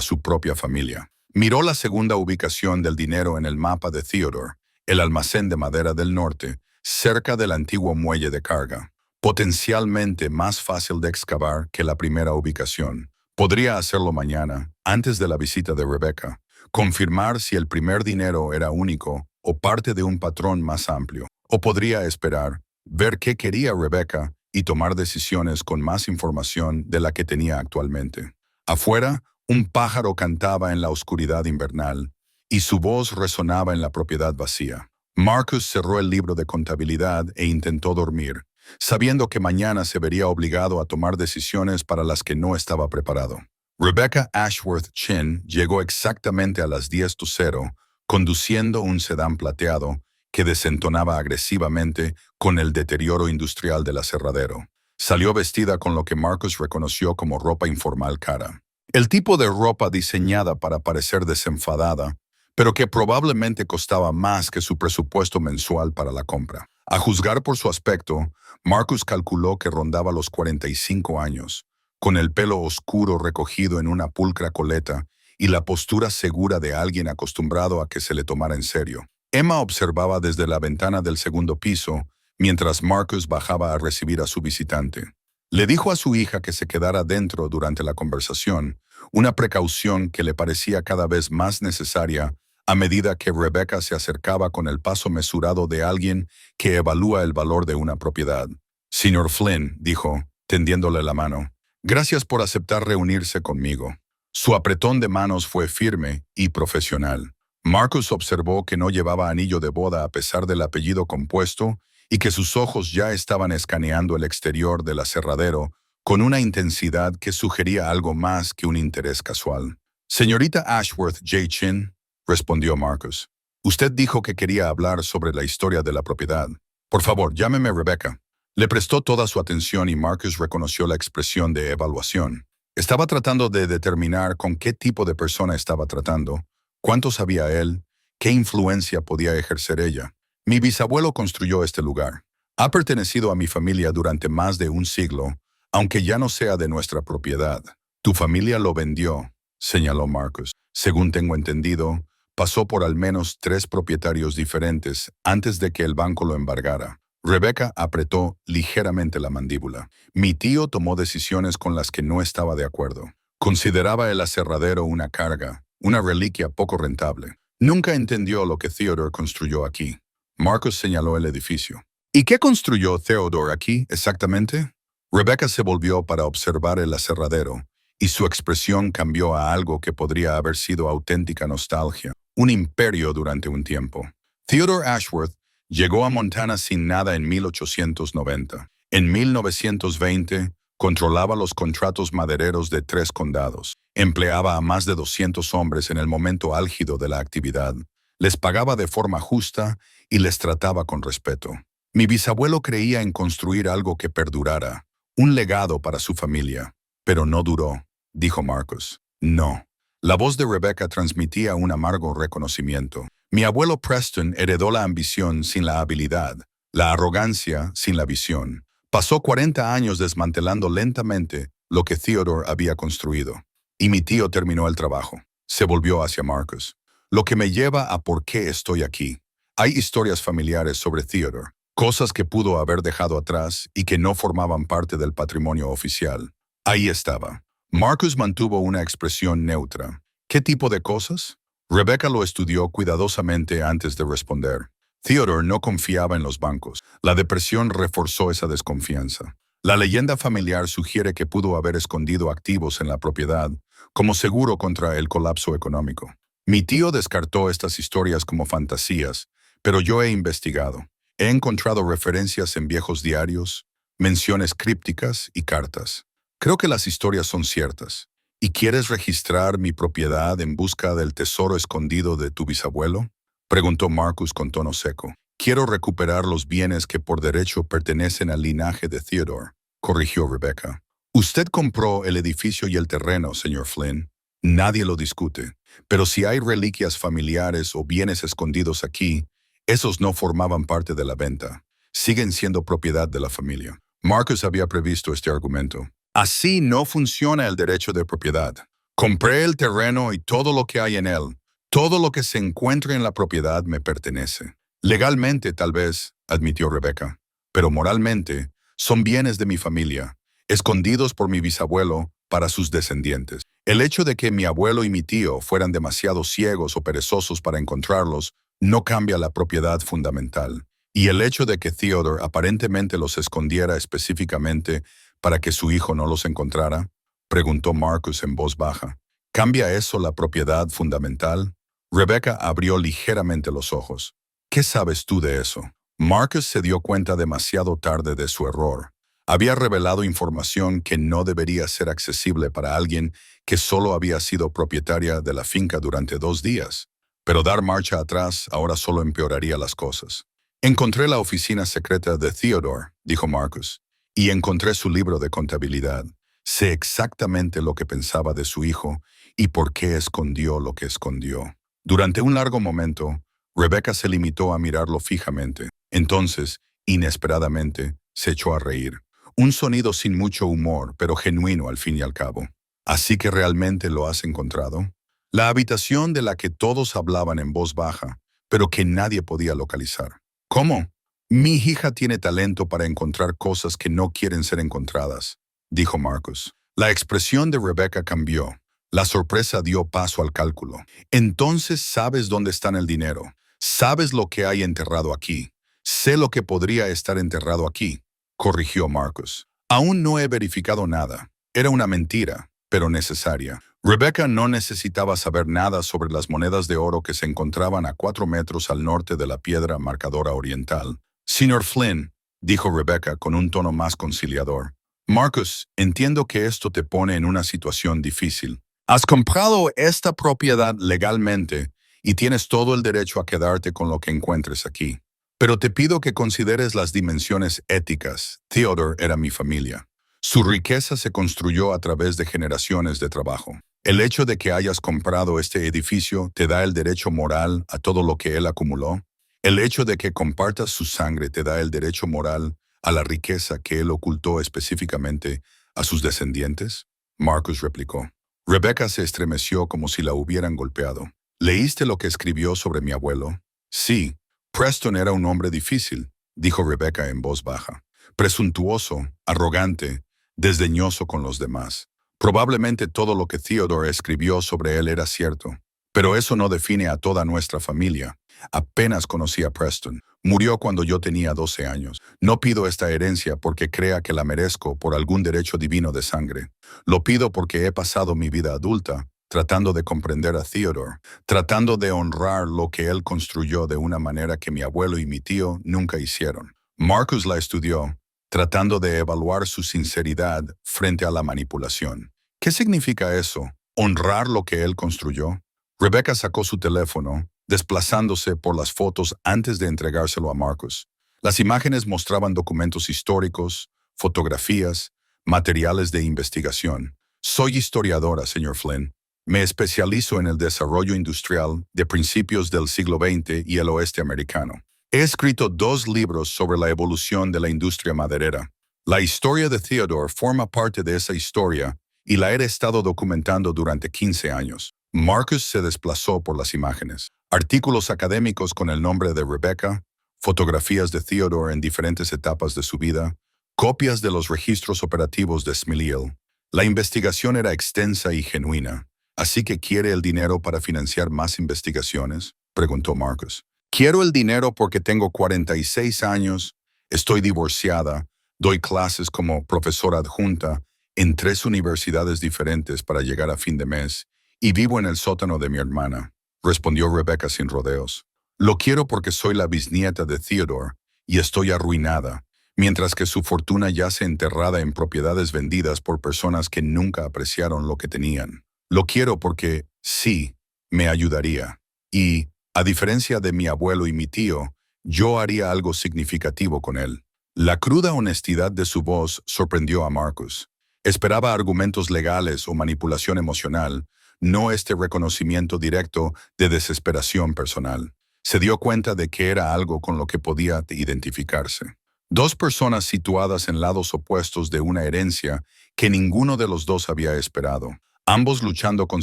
su propia familia. Miró la segunda ubicación del dinero en el mapa de Theodore, el almacén de madera del norte, cerca del antiguo muelle de carga. Potencialmente más fácil de excavar que la primera ubicación. Podría hacerlo mañana, antes de la visita de Rebecca, confirmar si el primer dinero era único o parte de un patrón más amplio. O podría esperar, ver qué quería Rebecca y tomar decisiones con más información de la que tenía actualmente. Afuera, un pájaro cantaba en la oscuridad invernal y su voz resonaba en la propiedad vacía. Marcus cerró el libro de contabilidad e intentó dormir, sabiendo que mañana se vería obligado a tomar decisiones para las que no estaba preparado. Rebecca Ashworth Chin llegó exactamente a las 10:00, conduciendo un sedán plateado que desentonaba agresivamente con el deterioro industrial del aserradero. Salió vestida con lo que Marcus reconoció como ropa informal cara. El tipo de ropa diseñada para parecer desenfadada, pero que probablemente costaba más que su presupuesto mensual para la compra. A juzgar por su aspecto, Marcus calculó que rondaba los 45 años, con el pelo oscuro recogido en una pulcra coleta y la postura segura de alguien acostumbrado a que se le tomara en serio. Emma observaba desde la ventana del segundo piso, mientras Marcus bajaba a recibir a su visitante. Le dijo a su hija que se quedara dentro durante la conversación, una precaución que le parecía cada vez más necesaria a medida que Rebecca se acercaba con el paso mesurado de alguien que evalúa el valor de una propiedad. «Señor Flynn», dijo, tendiéndole la mano, «gracias por aceptar reunirse conmigo». Su apretón de manos fue firme y profesional. Marcus observó que no llevaba anillo de boda a pesar del apellido compuesto y que sus ojos ya estaban escaneando el exterior del aserradero con una intensidad que sugería algo más que un interés casual. «Señorita Ashworth J. Chin», respondió Marcus, «usted dijo que quería hablar sobre la historia de la propiedad. Por favor, llámeme Rebecca». Le prestó toda su atención y Marcus reconoció la expresión de evaluación. Estaba tratando de determinar con qué tipo de persona estaba tratando, cuánto sabía él, qué influencia podía ejercer ella. «Mi bisabuelo construyó este lugar. Ha pertenecido a mi familia durante más de un siglo, aunque ya no sea de nuestra propiedad». «Tu familia lo vendió», señaló Marcus. «Según tengo entendido, pasó por al menos 3 propietarios diferentes antes de que el banco lo embargara». Rebecca apretó ligeramente la mandíbula. «Mi tío tomó decisiones con las que no estaba de acuerdo. Consideraba el aserradero una carga, una reliquia poco rentable. Nunca entendió lo que Theodore construyó aquí». Marcus señaló el edificio. «¿Y qué construyó Theodore aquí exactamente?» Rebecca se volvió para observar el aserradero, y su expresión cambió a algo que podría haber sido auténtica nostalgia. Un imperio durante un tiempo. Theodore Ashworth llegó a Montana sin nada en 1890. En 1920, controlaba los contratos madereros de 3 condados. Empleaba a más de 200 hombres en el momento álgido de la actividad. Les pagaba de forma justa y les trataba con respeto. Mi bisabuelo creía en construir algo que perdurara, un legado para su familia. Pero no duró, dijo Marcus. No. La voz de Rebecca transmitía un amargo reconocimiento. Mi abuelo Preston heredó la ambición sin la habilidad, la arrogancia sin la visión. Pasó 40 años desmantelando lentamente lo que Theodore había construido. Y mi tío terminó el trabajo. Se volvió hacia Marcus. Lo que me lleva a por qué estoy aquí. Hay historias familiares sobre Theodore, cosas que pudo haber dejado atrás y que no formaban parte del patrimonio oficial. Ahí estaba. Marcus mantuvo una expresión neutra. ¿Qué tipo de cosas? Rebecca lo estudió cuidadosamente antes de responder. Theodore no confiaba en los bancos. La depresión reforzó esa desconfianza. La leyenda familiar sugiere que pudo haber escondido activos en la propiedad, como seguro contra el colapso económico. Mi tío descartó estas historias como fantasías, pero yo he investigado. He encontrado referencias en viejos diarios, menciones crípticas y cartas. Creo que las historias son ciertas. ¿Y quieres registrar mi propiedad en busca del tesoro escondido de tu bisabuelo?, preguntó Marcus con tono seco. «Quiero recuperar los bienes que por derecho pertenecen al linaje de Theodore», corrigió Rebecca. «Usted compró el edificio y el terreno, señor Flynn. Nadie lo discute. Pero si hay reliquias familiares o bienes escondidos aquí, esos no formaban parte de la venta. Siguen siendo propiedad de la familia». Marcus había previsto este argumento. «Así no funciona el derecho de propiedad. Compré el terreno y todo lo que hay en él. Todo lo que se encuentre en la propiedad me pertenece». «Legalmente, tal vez», admitió Rebecca, «pero moralmente, son bienes de mi familia, escondidos por mi bisabuelo para sus descendientes. El hecho de que mi abuelo y mi tío fueran demasiado ciegos o perezosos para encontrarlos no cambia la propiedad fundamental. Y el hecho de que Theodore aparentemente los escondiera específicamente para que su hijo no los encontrara», preguntó Marcus en voz baja, «¿cambia eso la propiedad fundamental?» Rebecca abrió ligeramente los ojos. «¿Qué sabes tú de eso?» Marcus se dio cuenta demasiado tarde de su error. Había revelado información que no debería ser accesible para alguien que solo había sido propietaria de la finca durante 2 días. Pero dar marcha atrás ahora solo empeoraría las cosas. «Encontré la oficina secreta de Theodore», dijo Marcus, y encontré su libro de contabilidad. Sé exactamente lo que pensaba de su hijo y por qué escondió lo que escondió. Durante un largo momento, Rebecca se limitó a mirarlo fijamente. Entonces, inesperadamente, se echó a reír. Un sonido sin mucho humor, pero genuino al fin y al cabo. ¿Así que realmente lo has encontrado? La habitación de la que todos hablaban en voz baja, pero que nadie podía localizar. ¿Cómo? Mi hija tiene talento para encontrar cosas que no quieren ser encontradas, dijo Marcus. La expresión de Rebecca cambió. La sorpresa dio paso al cálculo. Entonces sabes dónde está el dinero. Sabes lo que hay enterrado aquí. Sé lo que podría estar enterrado aquí, corrigió Marcus. Aún no he verificado nada. Era una mentira, pero necesaria. Rebecca no necesitaba saber nada sobre las monedas de oro que se encontraban a 4 metros al norte de la piedra marcadora oriental. Señor Flynn, dijo Rebecca con un tono más conciliador. Marcus, entiendo que esto te pone en una situación difícil. Has comprado esta propiedad legalmente y tienes todo el derecho a quedarte con lo que encuentres aquí. Pero te pido que consideres las dimensiones éticas. Theodore era mi familia. Su riqueza se construyó a través de generaciones de trabajo. El hecho de que hayas comprado este edificio te da el derecho moral a todo lo que él acumuló. El hecho de que compartas su sangre te da el derecho moral a la riqueza que él ocultó específicamente a sus descendientes. Marcus replicó. Rebecca se estremeció como si la hubieran golpeado. ¿Leíste lo que escribió sobre mi abuelo? Sí. Preston era un hombre difícil, dijo Rebecca en voz baja. Presuntuoso, arrogante, desdeñoso con los demás. Probablemente todo lo que Theodore escribió sobre él era cierto, pero eso no define a toda nuestra familia. Apenas conocí a Preston. Murió cuando yo tenía 12 años. No pido esta herencia porque crea que la merezco por algún derecho divino de sangre. Lo pido porque he pasado mi vida adulta tratando de comprender a Theodore, tratando de honrar lo que él construyó de una manera que mi abuelo y mi tío nunca hicieron. Marcus la estudió, tratando de evaluar su sinceridad frente a la manipulación. ¿Qué significa eso? ¿Honrar lo que él construyó? Rebecca sacó su teléfono, desplazándose por las fotos antes de entregárselo a Marcus. Las imágenes mostraban documentos históricos, fotografías, materiales de investigación. Soy historiadora, señor Flynn. Me especializo en el desarrollo industrial de principios del siglo XX y el oeste americano. He escrito 2 libros sobre la evolución de la industria maderera. La historia de Theodore forma parte de esa historia y la he estado documentando durante 15 años. Marcus se desplazó por las imágenes. Artículos académicos con el nombre de Rebecca, fotografías de Theodore en diferentes etapas de su vida, copias de los registros operativos de Smiliel. La investigación era extensa y genuina. ¿Así que quiere el dinero para financiar más investigaciones?, preguntó Marcus. Quiero el dinero porque tengo 46 años, estoy divorciada, doy clases como profesora adjunta en 3 universidades diferentes para llegar a fin de mes y vivo en el sótano de mi hermana, respondió Rebecca sin rodeos. Lo quiero porque soy la bisnieta de Theodore y estoy arruinada, mientras que su fortuna yace enterrada en propiedades vendidas por personas que nunca apreciaron lo que tenían. Lo quiero porque, sí, me ayudaría. Y, a diferencia de mi abuelo y mi tío, yo haría algo significativo con él. La cruda honestidad de su voz sorprendió a Marcus. Esperaba argumentos legales o manipulación emocional, no este reconocimiento directo de desesperación personal. Se dio cuenta de que era algo con lo que podía identificarse. 2 personas situadas en lados opuestos de una herencia que ninguno de los dos había esperado. Ambos luchando con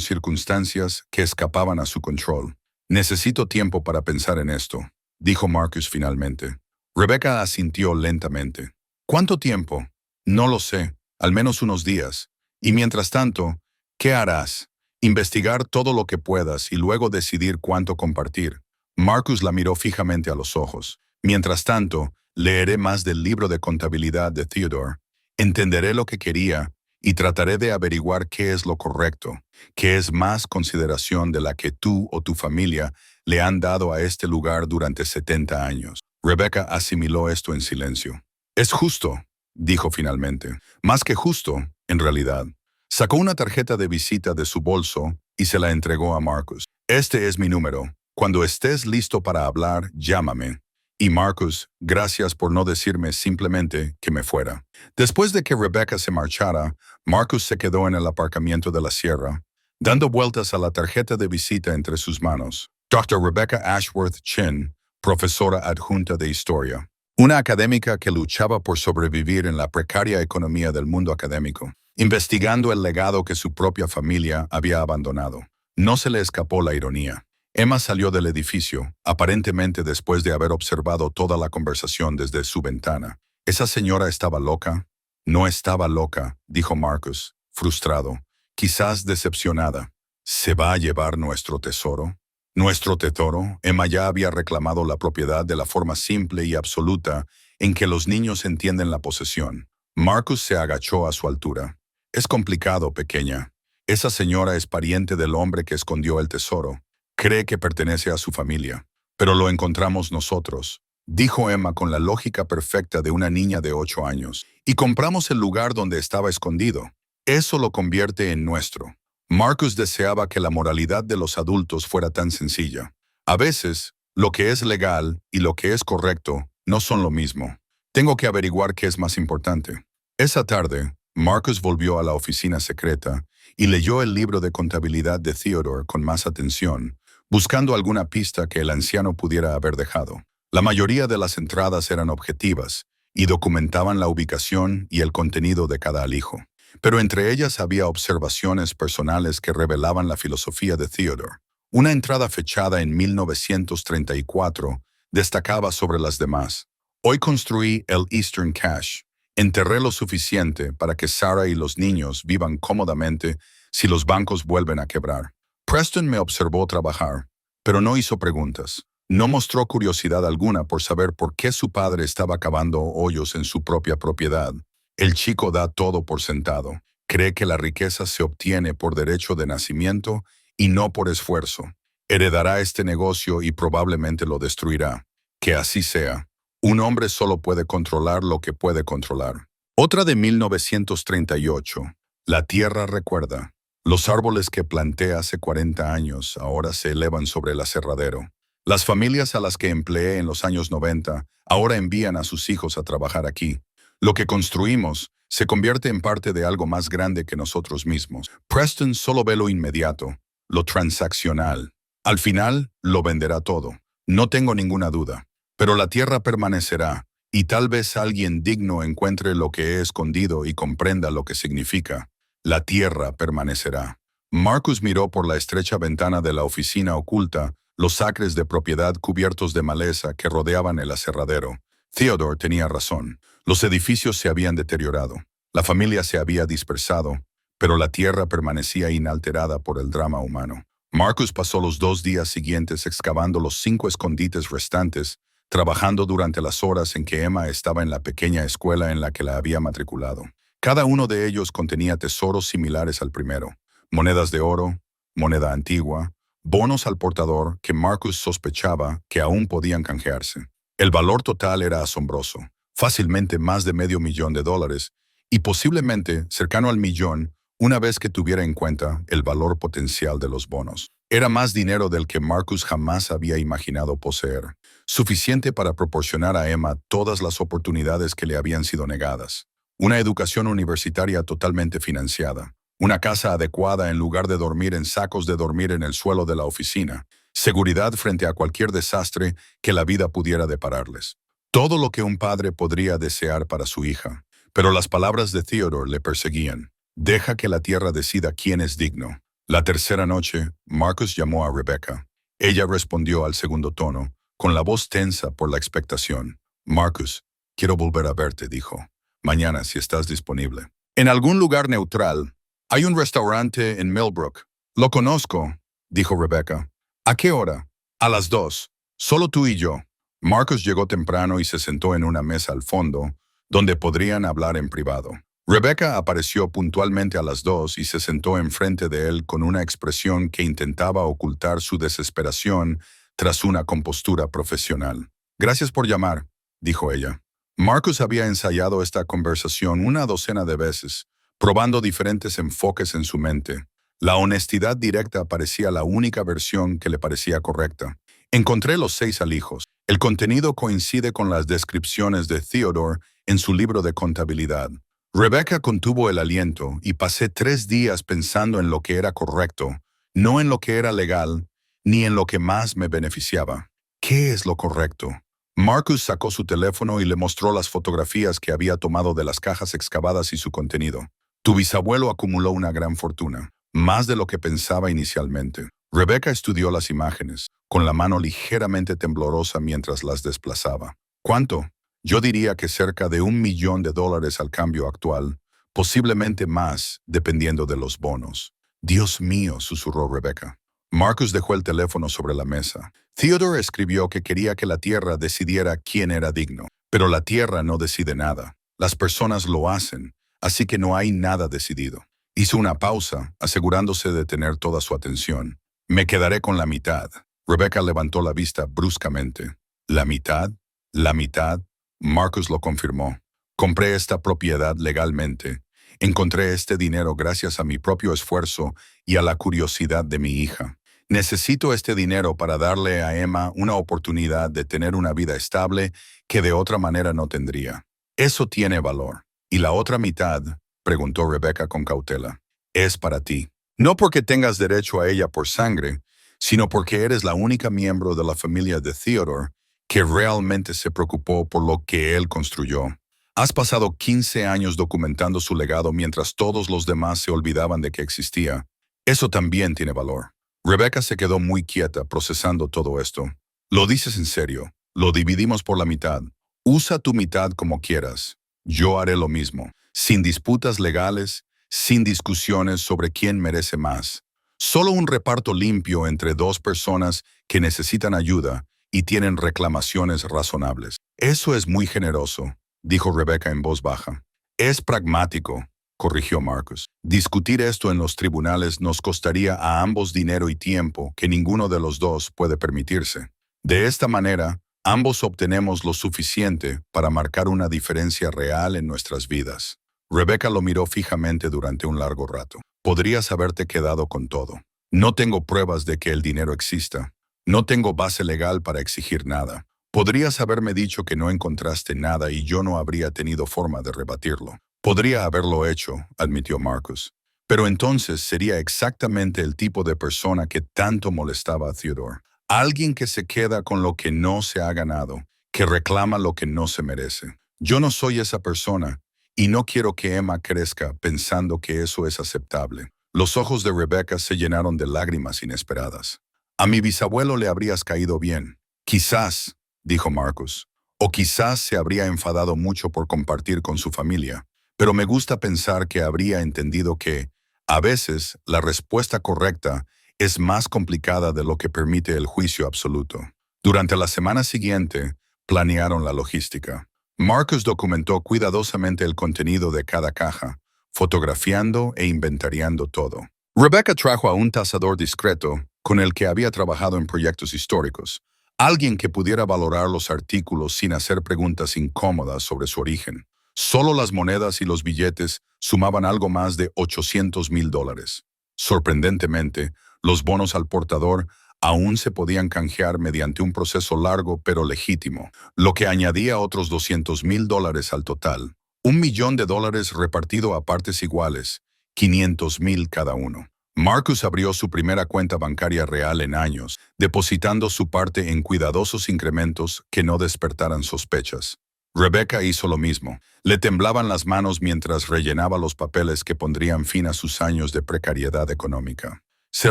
circunstancias que escapaban a su control. Necesito tiempo para pensar en esto, dijo Marcus finalmente. Rebecca asintió lentamente. ¿Cuánto tiempo? No lo sé, al menos unos días. Y mientras tanto, ¿qué harás? Investigar todo lo que puedas y luego decidir cuánto compartir. Marcus la miró fijamente a los ojos. Mientras tanto, leeré más del libro de contabilidad de Theodore. Entenderé lo que quería y trataré de averiguar qué es lo correcto, qué es más consideración de la que tú o tu familia le han dado a este lugar durante 70 años. Rebecca asimiló esto en silencio. Es justo, dijo finalmente. Más que justo, en realidad. Sacó una tarjeta de visita de su bolso y se la entregó a Marcus. Este es mi número. Cuando estés listo para hablar, llámame. Y Marcus, gracias por no decirme simplemente que me fuera. Después de que Rebecca se marchara, Marcus se quedó en el aparcamiento de la sierra, dando vueltas a la tarjeta de visita entre sus manos. Dr. Rebecca Ashworth Chin, profesora adjunta de historia. Una académica que luchaba por sobrevivir en la precaria economía del mundo académico, investigando el legado que su propia familia había abandonado. No se le escapó la ironía. Emma salió del edificio, aparentemente después de haber observado toda la conversación desde su ventana. ¿Esa señora estaba loca? No estaba loca, dijo Marcus, frustrado, quizás decepcionada. ¿Se va a llevar nuestro tesoro? Nuestro tesoro. Emma ya había reclamado la propiedad de la forma simple y absoluta en que los niños entienden la posesión. Marcus se agachó a su altura. Es complicado, pequeña. Esa señora es pariente del hombre que escondió el tesoro. Cree que pertenece a su familia. Pero lo encontramos nosotros, dijo Emma con la lógica perfecta de una niña de 8 años. Y compramos el lugar donde estaba escondido. Eso lo convierte en nuestro. Marcus deseaba que la moralidad de los adultos fuera tan sencilla. A veces, lo que es legal y lo que es correcto no son lo mismo. Tengo que averiguar qué es más importante. Esa tarde, Marcus volvió a la oficina secreta y leyó el libro de contabilidad de Theodore con más atención, buscando alguna pista que el anciano pudiera haber dejado. La mayoría de las entradas eran objetivas y documentaban la ubicación y el contenido de cada alijo. Pero entre ellas había observaciones personales que revelaban la filosofía de Theodore. Una entrada fechada en 1934 destacaba sobre las demás. Hoy construí el Eastern Cache. Enterré lo suficiente para que Sarah y los niños vivan cómodamente si los bancos vuelven a quebrar. Preston me observó trabajar, pero no hizo preguntas. No mostró curiosidad alguna por saber por qué su padre estaba cavando hoyos en su propia propiedad. El chico da todo por sentado. Cree que la riqueza se obtiene por derecho de nacimiento y no por esfuerzo. Heredará este negocio y probablemente lo destruirá. Que así sea. Un hombre solo puede controlar lo que puede controlar. Otra de 1938. La tierra recuerda. Los árboles que planté hace 40 años ahora se elevan sobre el aserradero. Las familias a las que empleé en los años 90 ahora envían a sus hijos a trabajar aquí. Lo que construimos se convierte en parte de algo más grande que nosotros mismos. Preston solo ve lo inmediato, lo transaccional. Al final, lo venderá todo. No tengo ninguna duda. Pero la tierra permanecerá, y tal vez alguien digno encuentre lo que he escondido y comprenda lo que significa. La tierra permanecerá. Marcus miró por la estrecha ventana de la oficina oculta los acres de propiedad cubiertos de maleza que rodeaban el aserradero. Theodore tenía razón. Los edificios se habían deteriorado. La familia se había dispersado, pero la tierra permanecía inalterada por el drama humano. Marcus pasó los 2 días siguientes excavando los 5 escondites restantes, trabajando durante las horas en que Emma estaba en la pequeña escuela en la que la había matriculado. Cada uno de ellos contenía tesoros similares al primero: monedas de oro, moneda antigua, bonos al portador que Marcus sospechaba que aún podían canjearse. El valor total era asombroso, fácilmente más de $500,000 y posiblemente cercano al millón una vez que tuviera en cuenta el valor potencial de los bonos. Era más dinero del que Marcus jamás había imaginado poseer, suficiente para proporcionar a Emma todas las oportunidades que le habían sido negadas. Una educación universitaria totalmente financiada, una casa adecuada en lugar de dormir en sacos de dormir en el suelo de la oficina, seguridad frente a cualquier desastre que la vida pudiera depararles. Todo lo que un padre podría desear para su hija. Pero las palabras de Theodore le perseguían. Deja que la tierra decida quién es digno. La tercera noche, Marcus llamó a Rebecca. Ella respondió al segundo tono, con la voz tensa por la expectación. Marcus, quiero volver a verte, dijo. Mañana, si estás disponible. En algún lugar neutral. Hay un restaurante en Millbrook. Lo conozco, dijo Rebecca. ¿A qué hora? A las 2. Solo tú y yo. Marcus llegó temprano y se sentó en una mesa al fondo, donde podrían hablar en privado. Rebecca apareció puntualmente a las 2 y se sentó enfrente de él con una expresión que intentaba ocultar su desesperación tras una compostura profesional. Gracias por llamar, dijo ella. Marcus había ensayado esta conversación una docena de veces, probando diferentes enfoques en su mente. La honestidad directa parecía la única versión que le parecía correcta. Encontré los 6 alijos. El contenido coincide con las descripciones de Theodore en su libro de contabilidad. Rebecca contuvo el aliento y pasé 3 días pensando en lo que era correcto, no en lo que era legal, ni en lo que más me beneficiaba. ¿Qué es lo correcto? Marcus sacó su teléfono y le mostró las fotografías que había tomado de las cajas excavadas y su contenido. Tu bisabuelo acumuló una gran fortuna, más de lo que pensaba inicialmente. Rebecca estudió las imágenes, con la mano ligeramente temblorosa mientras las desplazaba. ¿Cuánto? Yo diría que cerca de $1 millón al cambio actual, posiblemente más, dependiendo de los bonos. Dios mío, susurró Rebecca. Marcus dejó el teléfono sobre la mesa. Theodore escribió que quería que la tierra decidiera quién era digno, pero la tierra no decide nada. Las personas lo hacen, así que no hay nada decidido. Hizo una pausa, asegurándose de tener toda su atención. Me quedaré con la mitad. Rebecca levantó la vista bruscamente. ¿La mitad? ¿La mitad? Marcus lo confirmó. Compré esta propiedad legalmente. Encontré este dinero gracias a mi propio esfuerzo y a la curiosidad de mi hija. Necesito este dinero para darle a Emma una oportunidad de tener una vida estable que de otra manera no tendría. Eso tiene valor. ¿Y la otra mitad? Preguntó Rebecca con cautela. Es para ti. No porque tengas derecho a ella por sangre, sino porque eres la única miembro de la familia de Theodore que realmente se preocupó por lo que él construyó. Has pasado 15 años documentando su legado mientras todos los demás se olvidaban de que existía. Eso también tiene valor. Rebecca se quedó muy quieta procesando todo esto. Lo dices en serio. Lo dividimos por la mitad. Usa tu mitad como quieras. Yo haré lo mismo. Sin disputas legales, sin discusiones sobre quién merece más. Solo un reparto limpio entre dos personas que necesitan ayuda y tienen reclamaciones razonables. Eso es muy generoso, dijo Rebecca en voz baja. Es pragmático, corrigió Marcus. Discutir esto en los tribunales nos costaría a ambos dinero y tiempo que ninguno de los dos puede permitirse. De esta manera, ambos obtenemos lo suficiente para marcar una diferencia real en nuestras vidas. Rebecca lo miró fijamente durante un largo rato. Podrías haberte quedado con todo. No tengo pruebas de que el dinero exista. No tengo base legal para exigir nada. Podrías haberme dicho que no encontraste nada y yo no habría tenido forma de rebatirlo. Podría haberlo hecho, admitió Marcus. Pero entonces sería exactamente el tipo de persona que tanto molestaba a Theodore. Alguien que se queda con lo que no se ha ganado, que reclama lo que no se merece. Yo no soy esa persona, y no quiero que Emma crezca pensando que eso es aceptable. Los ojos de Rebecca se llenaron de lágrimas inesperadas. A mi bisabuelo le habrías caído bien. Quizás, dijo Marcus, o quizás se habría enfadado mucho por compartir con su familia, pero me gusta pensar que habría entendido que, a veces, la respuesta correcta es más complicada de lo que permite el juicio absoluto. Durante la semana siguiente, planearon la logística. Marcus documentó cuidadosamente el contenido de cada caja, fotografiando e inventariando todo. Rebecca trajo a un tasador discreto con el que había trabajado en proyectos históricos, alguien que pudiera valorar los artículos sin hacer preguntas incómodas sobre su origen. Solo las monedas y los billetes sumaban algo más de $800,000. Sorprendentemente, los bonos al portador aún se podían canjear mediante un proceso largo pero legítimo, lo que añadía otros $200,000 al total. $1 millón repartido a partes iguales, 500,000 cada uno. Marcus abrió su primera cuenta bancaria real en años, depositando su parte en cuidadosos incrementos que no despertaran sospechas. Rebecca hizo lo mismo. Le temblaban las manos mientras rellenaba los papeles que pondrían fin a sus años de precariedad económica. Se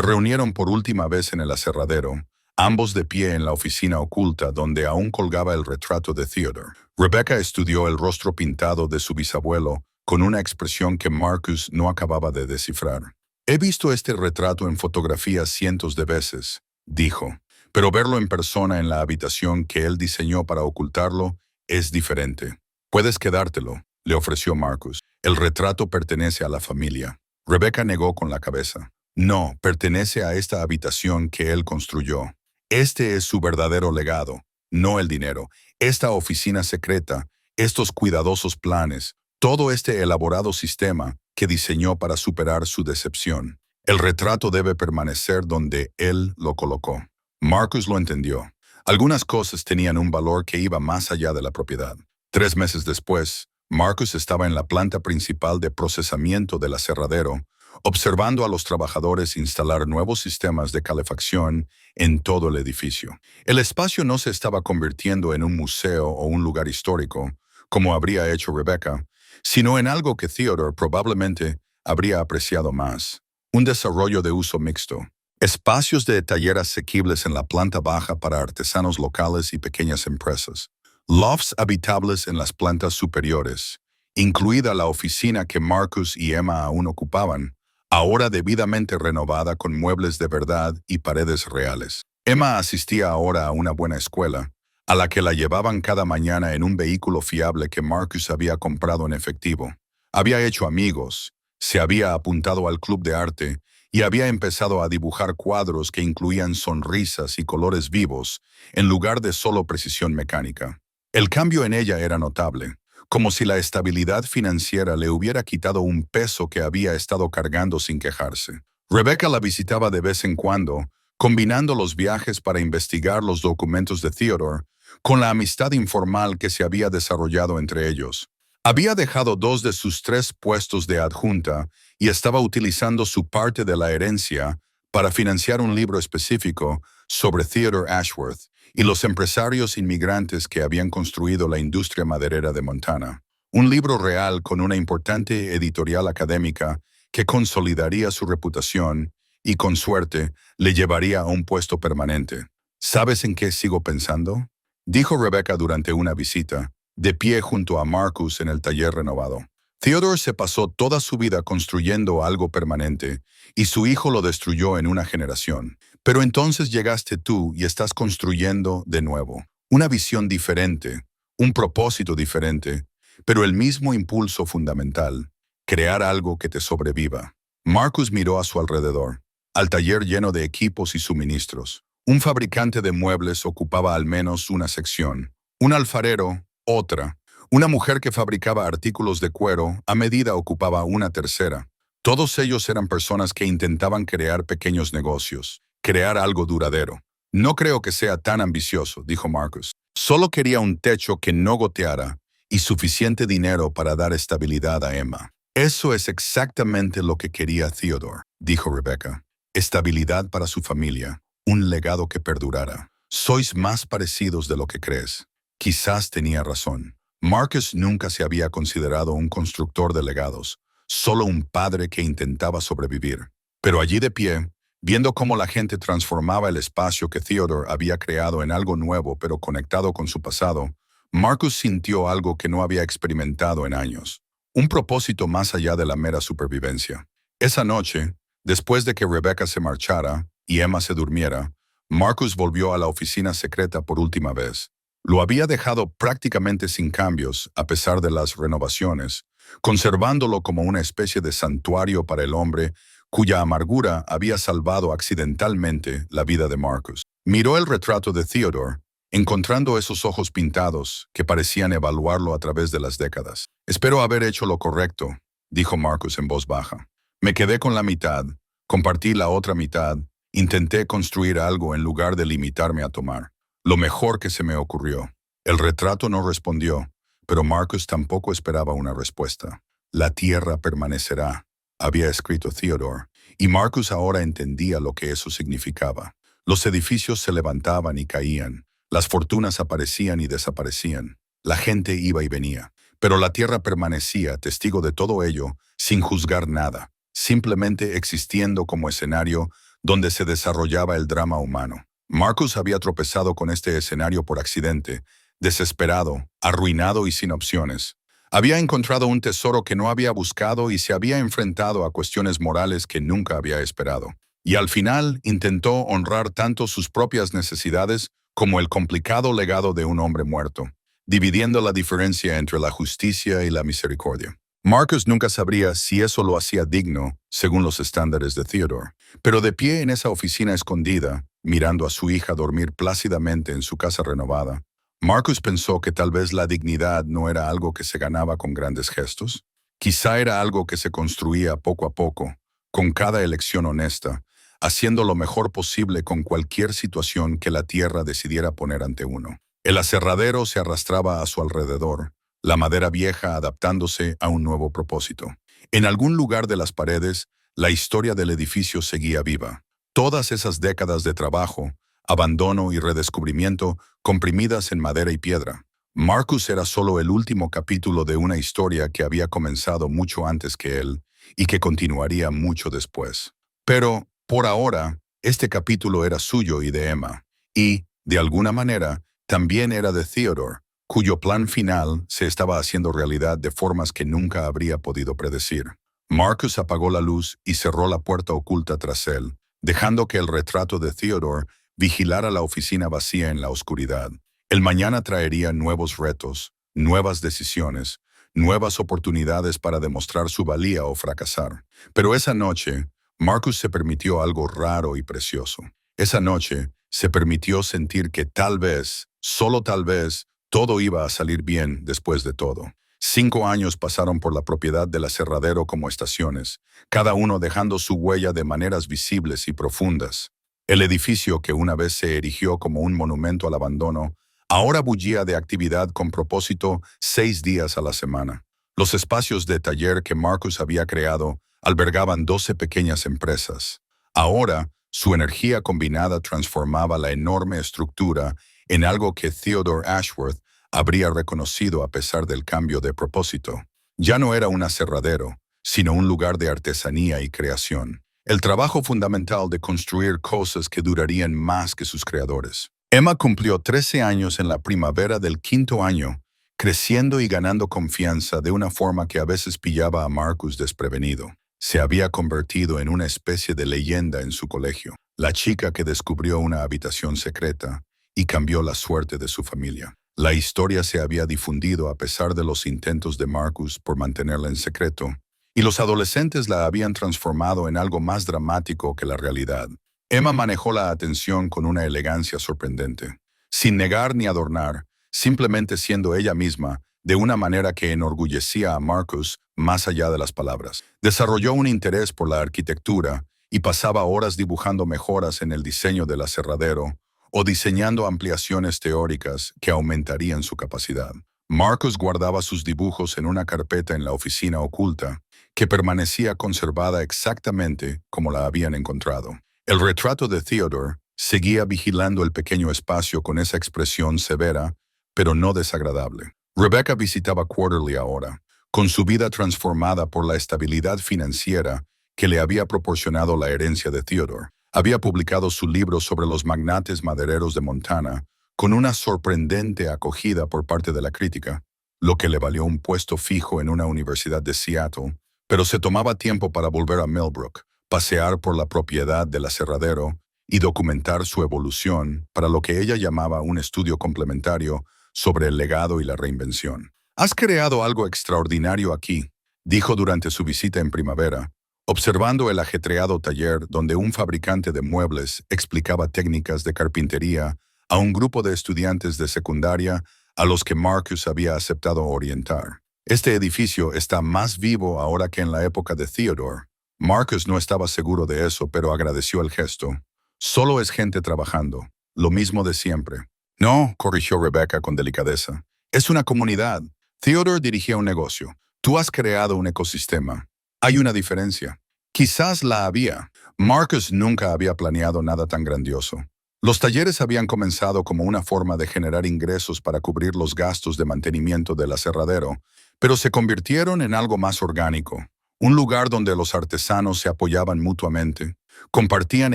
reunieron por última vez en el aserradero, ambos de pie en la oficina oculta donde aún colgaba el retrato de Theodore. Rebecca estudió el rostro pintado de su bisabuelo con una expresión que Marcus no acababa de descifrar. He visto este retrato en fotografías cientos de veces, dijo, pero verlo en persona en la habitación que él diseñó para ocultarlo es diferente. Puedes quedártelo, le ofreció Marcus. El retrato pertenece a la familia. Rebecca negó con la cabeza. No, pertenece a esta habitación que él construyó. Este es su verdadero legado, no el dinero. Esta oficina secreta, estos cuidadosos planes, todo este elaborado sistema que diseñó para superar su decepción. El retrato debe permanecer donde él lo colocó. Marcus lo entendió. Algunas cosas tenían un valor que iba más allá de la propiedad. 3 meses después, Marcus estaba en la planta principal de procesamiento del aserradero, observando a los trabajadores instalar nuevos sistemas de calefacción en todo el edificio. El espacio no se estaba convirtiendo en un museo o un lugar histórico, como habría hecho Rebecca, sino en algo que Theodore probablemente habría apreciado más: un desarrollo de uso mixto. Espacios de taller asequibles en la planta baja para artesanos locales y pequeñas empresas. Lofts habitables en las plantas superiores, incluida la oficina que Marcus y Emma aún ocupaban, ahora debidamente renovada con muebles de verdad y paredes reales. Emma asistía ahora a una buena escuela, a la que la llevaban cada mañana en un vehículo fiable que Marcus había comprado en efectivo. Había hecho amigos, se había apuntado al club de arte y había empezado a dibujar cuadros que incluían sonrisas y colores vivos, en lugar de solo precisión mecánica. El cambio en ella era notable, como si la estabilidad financiera le hubiera quitado un peso que había estado cargando sin quejarse. Rebecca la visitaba de vez en cuando, combinando los viajes para investigar los documentos de Theodore con la amistad informal que se había desarrollado entre ellos. Había dejado 2 de sus 3 puestos de adjunta y estaba utilizando su parte de la herencia para financiar un libro específico sobre Theodore Ashworth y los empresarios inmigrantes que habían construido la industria maderera de Montana. Un libro real con una importante editorial académica que consolidaría su reputación y, con suerte, le llevaría a un puesto permanente. ¿Sabes en qué sigo pensando?, dijo Rebecca durante una visita, de pie junto a Marcus en el taller renovado. Theodore se pasó toda su vida construyendo algo permanente, y su hijo lo destruyó en una generación. Pero entonces llegaste tú y estás construyendo de nuevo. Una visión diferente, un propósito diferente, pero el mismo impulso fundamental: crear algo que te sobreviva. Marcus miró a su alrededor, al taller lleno de equipos y suministros. Un fabricante de muebles ocupaba al menos una sección, un alfarero, otra. Una mujer que fabricaba artículos de cuero a medida ocupaba una tercera. Todos ellos eran personas que intentaban crear pequeños negocios, crear algo duradero. No creo que sea tan ambicioso, dijo Marcus. Solo quería un techo que no goteara y suficiente dinero para dar estabilidad a Emma. Eso es exactamente lo que quería Theodore, dijo Rebecca. Estabilidad para su familia, un legado que perdurara. Sois más parecidos de lo que crees. Quizás tenía razón. Marcus nunca se había considerado un constructor de legados, solo un padre que intentaba sobrevivir. Pero allí de pie, viendo cómo la gente transformaba el espacio que Theodore había creado en algo nuevo pero conectado con su pasado, Marcus sintió algo que no había experimentado en años: un propósito más allá de la mera supervivencia. Esa noche, después de que Rebecca se marchara y Emma se durmiera, Marcus volvió a la oficina secreta por última vez. Lo había dejado prácticamente sin cambios a pesar de las renovaciones, conservándolo como una especie de santuario para el hombre cuya amargura había salvado accidentalmente la vida de Marcus. Miró el retrato de Theodore, encontrando esos ojos pintados que parecían evaluarlo a través de las décadas. «Espero haber hecho lo correcto», dijo Marcus en voz baja. «Me quedé con la mitad, compartí la otra mitad, intenté construir algo en lugar de limitarme a tomar. Lo mejor que se me ocurrió». El retrato no respondió, pero Marcus tampoco esperaba una respuesta. «La tierra permanecerá», había escrito Theodore, y Marcus ahora entendía lo que eso significaba. Los edificios se levantaban y caían, las fortunas aparecían y desaparecían, la gente iba y venía, pero la tierra permanecía, testigo de todo ello, sin juzgar nada, simplemente existiendo como escenario donde se desarrollaba el drama humano. Marcus había tropezado con este escenario por accidente, desesperado, arruinado y sin opciones. Había encontrado un tesoro que no había buscado y se había enfrentado a cuestiones morales que nunca había esperado. Y al final intentó honrar tanto sus propias necesidades como el complicado legado de un hombre muerto, dividiendo la diferencia entre la justicia y la misericordia. Marcus nunca sabría si eso lo hacía digno, según los estándares de Theodore, pero de pie en esa oficina escondida, mirando a su hija dormir plácidamente en su casa renovada, Marcus pensó que tal vez la dignidad no era algo que se ganaba con grandes gestos. Quizá era algo que se construía poco a poco, con cada elección honesta, haciendo lo mejor posible con cualquier situación que la tierra decidiera poner ante uno. El aserradero se arrastraba a su alrededor, la madera vieja adaptándose a un nuevo propósito. En algún lugar de las paredes, la historia del edificio seguía viva. Todas esas décadas de trabajo, abandono y redescubrimiento comprimidas en madera y piedra. Marcus era solo el último capítulo de una historia que había comenzado mucho antes que él y que continuaría mucho después. Pero, por ahora, este capítulo era suyo y de Emma, y, de alguna manera, también era de Theodore, cuyo plan final se estaba haciendo realidad de formas que nunca habría podido predecir. Marcus apagó la luz y cerró la puerta oculta tras él, dejando que el retrato de Theodore vigilara la oficina vacía en la oscuridad. El mañana traería nuevos retos, nuevas decisiones, nuevas oportunidades para demostrar su valía o fracasar. Pero esa noche, Marcus se permitió algo raro y precioso. Esa noche, se permitió sentir que tal vez, solo tal vez, todo iba a salir bien después de todo. 5 años pasaron por la propiedad del aserradero como estaciones, cada uno dejando su huella de maneras visibles y profundas. El edificio que una vez se erigió como un monumento al abandono, ahora bullía de actividad con propósito 6 días a la semana. Los espacios de taller que Marcus había creado albergaban 12 pequeñas empresas. Ahora, su energía combinada transformaba la enorme estructura en algo que Theodore Ashworth habría reconocido a pesar del cambio de propósito. Ya no era un aserradero, sino un lugar de artesanía y creación. El trabajo fundamental de construir cosas que durarían más que sus creadores. Emma cumplió 13 años en la primavera del 5º año, creciendo y ganando confianza de una forma que a veces pillaba a Marcus desprevenido. Se había convertido en una especie de leyenda en su colegio, la chica que descubrió una habitación secreta y cambió la suerte de su familia. La historia se había difundido a pesar de los intentos de Marcus por mantenerla en secreto, y los adolescentes la habían transformado en algo más dramático que la realidad. Emma manejó la atención con una elegancia sorprendente, sin negar ni adornar, simplemente siendo ella misma, de una manera que enorgullecía a Marcus más allá de las palabras. Desarrolló un interés por la arquitectura y pasaba horas dibujando mejoras en el diseño del aserradero o diseñando ampliaciones teóricas que aumentarían su capacidad. Marcus guardaba sus dibujos en una carpeta en la oficina oculta, que permanecía conservada exactamente como la habían encontrado. El retrato de Theodore seguía vigilando el pequeño espacio con esa expresión severa, pero no desagradable. Rebecca visitaba Quarterly ahora, con su vida transformada por la estabilidad financiera que le había proporcionado la herencia de Theodore. Había publicado su libro sobre los magnates madereros de Montana, con una sorprendente acogida por parte de la crítica, lo que le valió un puesto fijo en una universidad de Seattle, pero se tomaba tiempo para volver a Millbrook, pasear por la propiedad del aserradero y documentar su evolución para lo que ella llamaba un estudio complementario sobre el legado y la reinvención. «Has creado algo extraordinario aquí», dijo durante su visita en primavera, observando el ajetreado taller donde un fabricante de muebles explicaba técnicas de carpintería a un grupo de estudiantes de secundaria a los que Marcus había aceptado orientar. «Este edificio está más vivo ahora que en la época de Theodore». Marcus no estaba seguro de eso, pero agradeció el gesto. «Solo es gente trabajando, lo mismo de siempre». «No», corrigió Rebecca con delicadeza. «Es una comunidad. Theodore dirigía un negocio. Tú has creado un ecosistema. Hay una diferencia». Quizás la había. Marcus nunca había planeado nada tan grandioso. Los talleres habían comenzado como una forma de generar ingresos para cubrir los gastos de mantenimiento del aserradero, pero se convirtieron en algo más orgánico, un lugar donde los artesanos se apoyaban mutuamente, compartían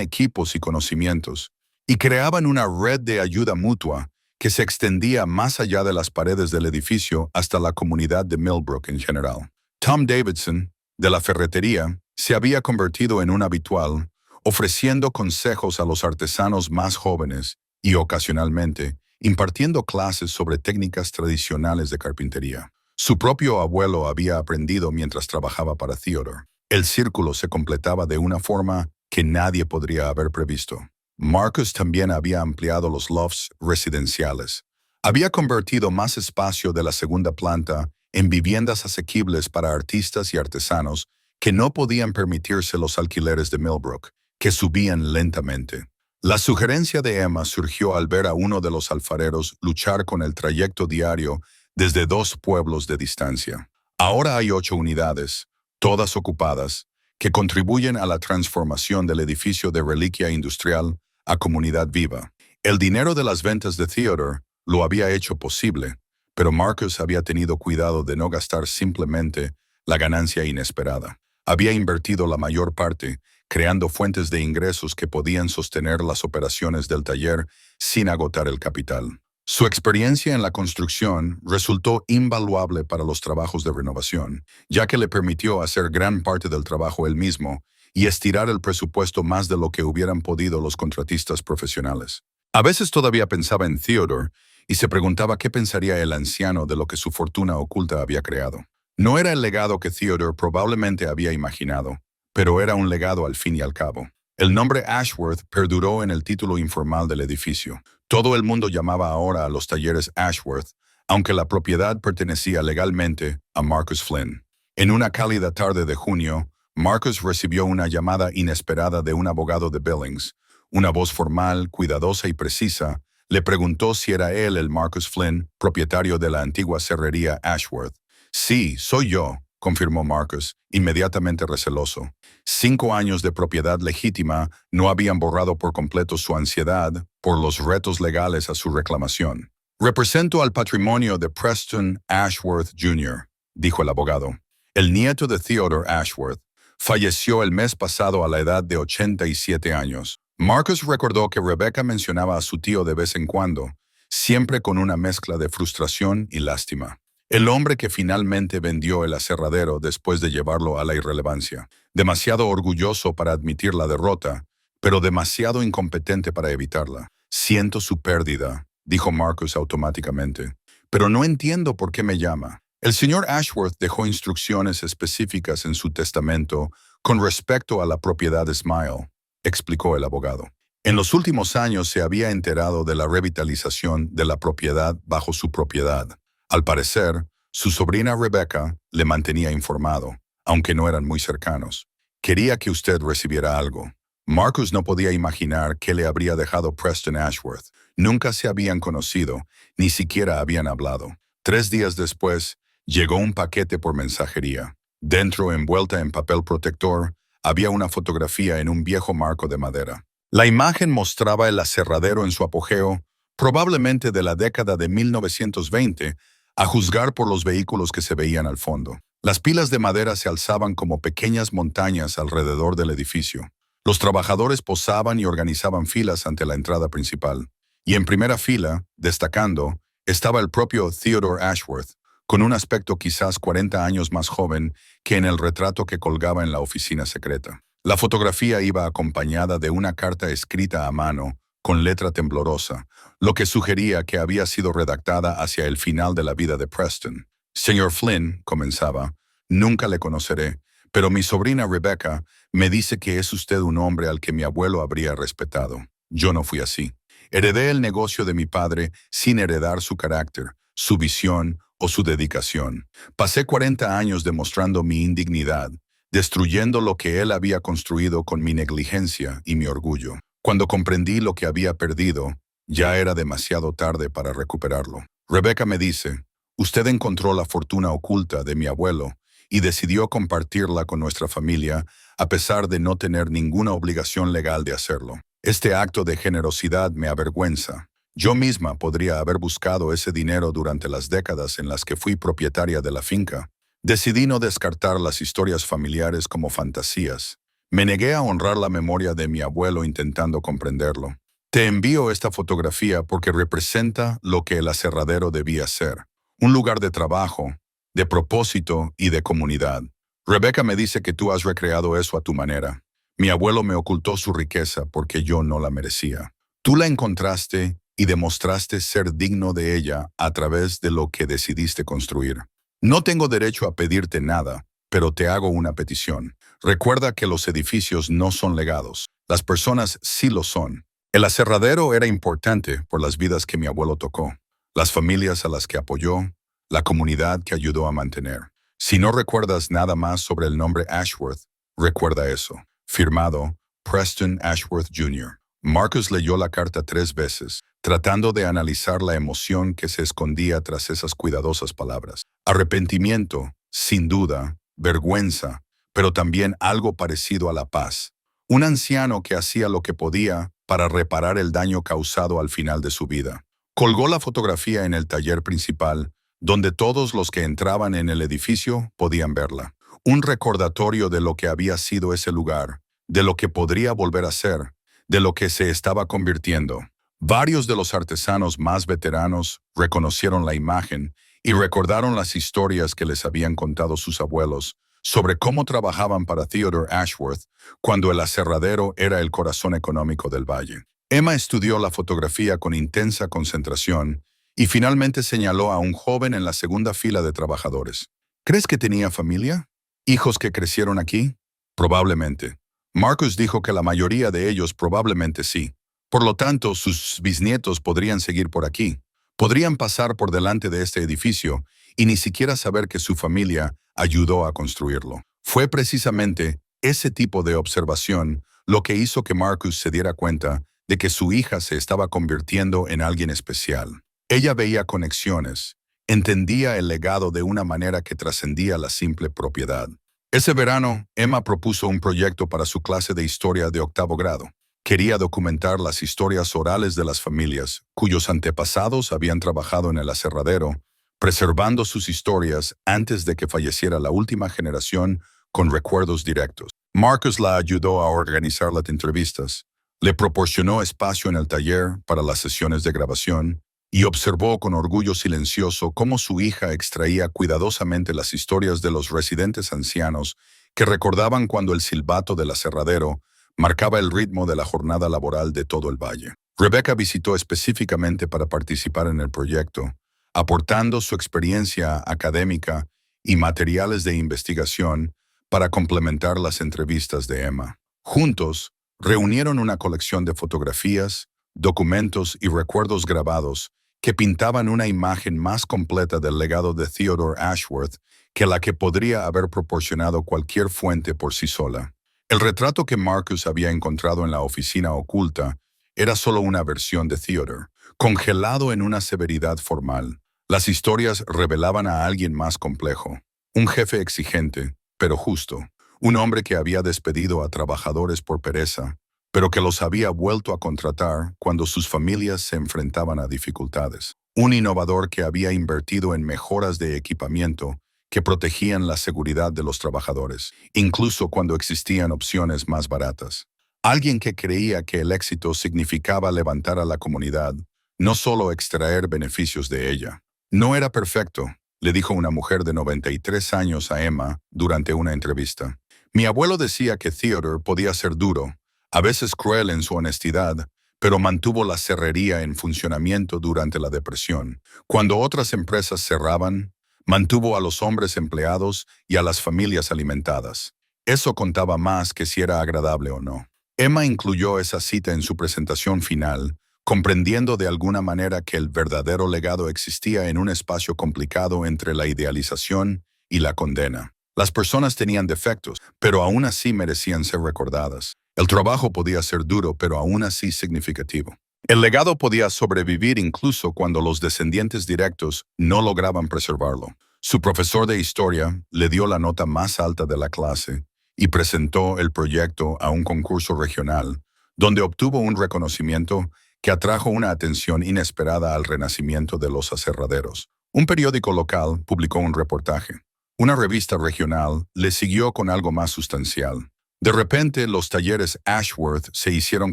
equipos y conocimientos, y creaban una red de ayuda mutua que se extendía más allá de las paredes del edificio hasta la comunidad de Millbrook en general. Tom Davidson, de la ferretería, se había convertido en un habitual, ofreciendo consejos a los artesanos más jóvenes y, ocasionalmente, impartiendo clases sobre técnicas tradicionales de carpintería. Su propio abuelo había aprendido mientras trabajaba para Theodore. El círculo se completaba de una forma que nadie podría haber previsto. Marcus también había ampliado los lofts residenciales. Había convertido más espacio de la segunda planta en viviendas asequibles para artistas y artesanos que no podían permitirse los alquileres de Millbrook, que subían lentamente. La sugerencia de Emma surgió al ver a uno de los alfareros luchar con el trayecto diario desde 2 pueblos de distancia. Ahora hay 8 unidades, todas ocupadas, que contribuyen a la transformación del edificio de reliquia industrial a comunidad viva. El dinero de las ventas de Theodore lo había hecho posible, pero Marcus había tenido cuidado de no gastar simplemente la ganancia inesperada. Había invertido la mayor parte, creando fuentes de ingresos que podían sostener las operaciones del taller sin agotar el capital. Su experiencia en la construcción resultó invaluable para los trabajos de renovación, ya que le permitió hacer gran parte del trabajo él mismo y estirar el presupuesto más de lo que hubieran podido los contratistas profesionales. A veces todavía pensaba en Theodore y se preguntaba qué pensaría el anciano de lo que su fortuna oculta había creado. No era el legado que Theodore probablemente había imaginado, pero era un legado al fin y al cabo. El nombre Ashworth perduró en el título informal del edificio. Todo el mundo llamaba ahora a los talleres Ashworth, aunque la propiedad pertenecía legalmente a Marcus Flynn. En una cálida tarde de junio, Marcus recibió una llamada inesperada de un abogado de Billings. Una voz formal, cuidadosa y precisa le preguntó si era él el Marcus Flynn, propietario de la antigua cerrería Ashworth. Sí, soy yo, confirmó Marcus, inmediatamente receloso. 5 años de propiedad legítima no habían borrado por completo su ansiedad por los retos legales a su reclamación. Represento al patrimonio de Preston Ashworth Jr., dijo el abogado. El nieto de Theodore Ashworth falleció el mes pasado a la edad de 87 años. Marcus recordó que Rebecca mencionaba a su tío de vez en cuando, siempre con una mezcla de frustración y lástima. El hombre que finalmente vendió el aserradero después de llevarlo a la irrelevancia. Demasiado orgulloso para admitir la derrota, pero demasiado incompetente para evitarla. Siento su pérdida, dijo Marcus automáticamente. Pero no entiendo por qué me llama. El señor Ashworth dejó instrucciones específicas en su testamento con respecto a la propiedad Smile, explicó el abogado. En los últimos años se había enterado de la revitalización de la propiedad bajo su propiedad. Al parecer, su sobrina Rebecca le mantenía informado, aunque no eran muy cercanos. Quería que usted recibiera algo. Marcus no podía imaginar qué le habría dejado Preston Ashworth. Nunca se habían conocido, ni siquiera habían hablado. 3 días después, llegó un paquete por mensajería. Dentro, envuelta en papel protector, había una fotografía en un viejo marco de madera. La imagen mostraba el aserradero en su apogeo, probablemente de la década de 1920, a juzgar por los vehículos que se veían al fondo. Las pilas de madera se alzaban como pequeñas montañas alrededor del edificio. Los trabajadores posaban y organizaban filas ante la entrada principal. Y en primera fila, destacando, estaba el propio Theodore Ashworth, con un aspecto quizás 40 años más joven que en el retrato que colgaba en la oficina secreta. La fotografía iba acompañada de una carta escrita a mano, con letra temblorosa, lo que sugería que había sido redactada hacia el final de la vida de Preston. Señor Flynn, comenzaba, nunca le conoceré, pero mi sobrina Rebecca me dice que es usted un hombre al que mi abuelo habría respetado. Yo no fui así. Heredé el negocio de mi padre sin heredar su carácter, su visión o su dedicación. Pasé 40 años demostrando mi indignidad, destruyendo lo que él había construido con mi negligencia y mi orgullo. Cuando comprendí lo que había perdido, ya era demasiado tarde para recuperarlo. Rebecca me dice, usted encontró la fortuna oculta de mi abuelo y decidió compartirla con nuestra familia a pesar de no tener ninguna obligación legal de hacerlo. Este acto de generosidad me avergüenza. Yo misma podría haber buscado ese dinero durante las décadas en las que fui propietaria de la finca. Decidí no descartar las historias familiares como fantasías. Me negué a honrar la memoria de mi abuelo intentando comprenderlo. Te envío esta fotografía porque representa lo que el aserradero debía ser. Un lugar de trabajo, de propósito y de comunidad. Rebecca me dice que tú has recreado eso a tu manera. Mi abuelo me ocultó su riqueza porque yo no la merecía. Tú la encontraste y demostraste ser digno de ella a través de lo que decidiste construir. No tengo derecho a pedirte nada, pero te hago una petición. Recuerda que los edificios no son legados. Las personas sí lo son. El aserradero era importante por las vidas que mi abuelo tocó, las familias a las que apoyó, la comunidad que ayudó a mantener. Si no recuerdas nada más sobre el nombre Ashworth, recuerda eso. Firmado Preston Ashworth Jr. Marcus leyó la carta 3 veces, tratando de analizar la emoción que se escondía tras esas cuidadosas palabras. Arrepentimiento, sin duda, vergüenza, pero también algo parecido a la paz. Un anciano que hacía lo que podía para reparar el daño causado al final de su vida. Colgó la fotografía en el taller principal, donde todos los que entraban en el edificio podían verla. Un recordatorio de lo que había sido ese lugar, de lo que podría volver a ser, de lo que se estaba convirtiendo. Varios de los artesanos más veteranos reconocieron la imagen y recordaron las historias que les habían contado sus abuelos sobre cómo trabajaban para Theodore Ashworth cuando el aserradero era el corazón económico del valle. Emma estudió la fotografía con intensa concentración y finalmente señaló a un joven en la segunda fila de trabajadores. ¿Crees que tenía familia? ¿Hijos que crecieron aquí? Probablemente. Marcus dijo que la mayoría de ellos probablemente sí. Por lo tanto, sus bisnietos podrían seguir por aquí. Podrían pasar por delante de este edificio y ni siquiera saber que su familia ayudó a construirlo. Fue precisamente ese tipo de observación lo que hizo que Marcus se diera cuenta de que su hija se estaba convirtiendo en alguien especial. Ella veía conexiones, entendía el legado de una manera que trascendía la simple propiedad. Ese verano, Emma propuso un proyecto para su clase de historia de 8º grado. Quería documentar las historias orales de las familias, cuyos antepasados habían trabajado en el aserradero, preservando sus historias antes de que falleciera la última generación con recuerdos directos. Marcus la ayudó a organizar las entrevistas, le proporcionó espacio en el taller para las sesiones de grabación y observó con orgullo silencioso cómo su hija extraía cuidadosamente las historias de los residentes ancianos que recordaban cuando el silbato del aserradero marcaba el ritmo de la jornada laboral de todo el valle. Rebecca visitó específicamente para participar en el proyecto, aportando su experiencia académica y materiales de investigación para complementar las entrevistas de Emma. Juntos, reunieron una colección de fotografías, documentos y recuerdos grabados que pintaban una imagen más completa del legado de Theodore Ashworth que la que podría haber proporcionado cualquier fuente por sí sola. El retrato que Marcus había encontrado en la oficina oculta era solo una versión de Theodore, congelado en una severidad formal. Las historias revelaban a alguien más complejo, un jefe exigente, pero justo, un hombre que había despedido a trabajadores por pereza, pero que los había vuelto a contratar cuando sus familias se enfrentaban a dificultades. Un innovador que había invertido en mejoras de equipamiento que protegían la seguridad de los trabajadores, incluso cuando existían opciones más baratas. Alguien que creía que el éxito significaba levantar a la comunidad, no solo extraer beneficios de ella. No era perfecto, le dijo una mujer de 93 años a Emma durante una entrevista. Mi abuelo decía que Theodore podía ser duro, a veces cruel en su honestidad, pero mantuvo la cerrería en funcionamiento durante la depresión. Cuando otras empresas cerraban, mantuvo a los hombres empleados y a las familias alimentadas. Eso contaba más que si era agradable o no. Emma incluyó esa cita en su presentación final, comprendiendo de alguna manera que el verdadero legado existía en un espacio complicado entre la idealización y la condena. Las personas tenían defectos, pero aún así merecían ser recordadas. El trabajo podía ser duro, pero aún así significativo. El legado podía sobrevivir incluso cuando los descendientes directos no lograban preservarlo. Su profesor de historia le dio la nota más alta de la clase y presentó el proyecto a un concurso regional, donde obtuvo un reconocimiento que atrajo una atención inesperada al renacimiento de los aserraderos. Un periódico local publicó un reportaje. Una revista regional le siguió con algo más sustancial. De repente, los talleres Ashworth se hicieron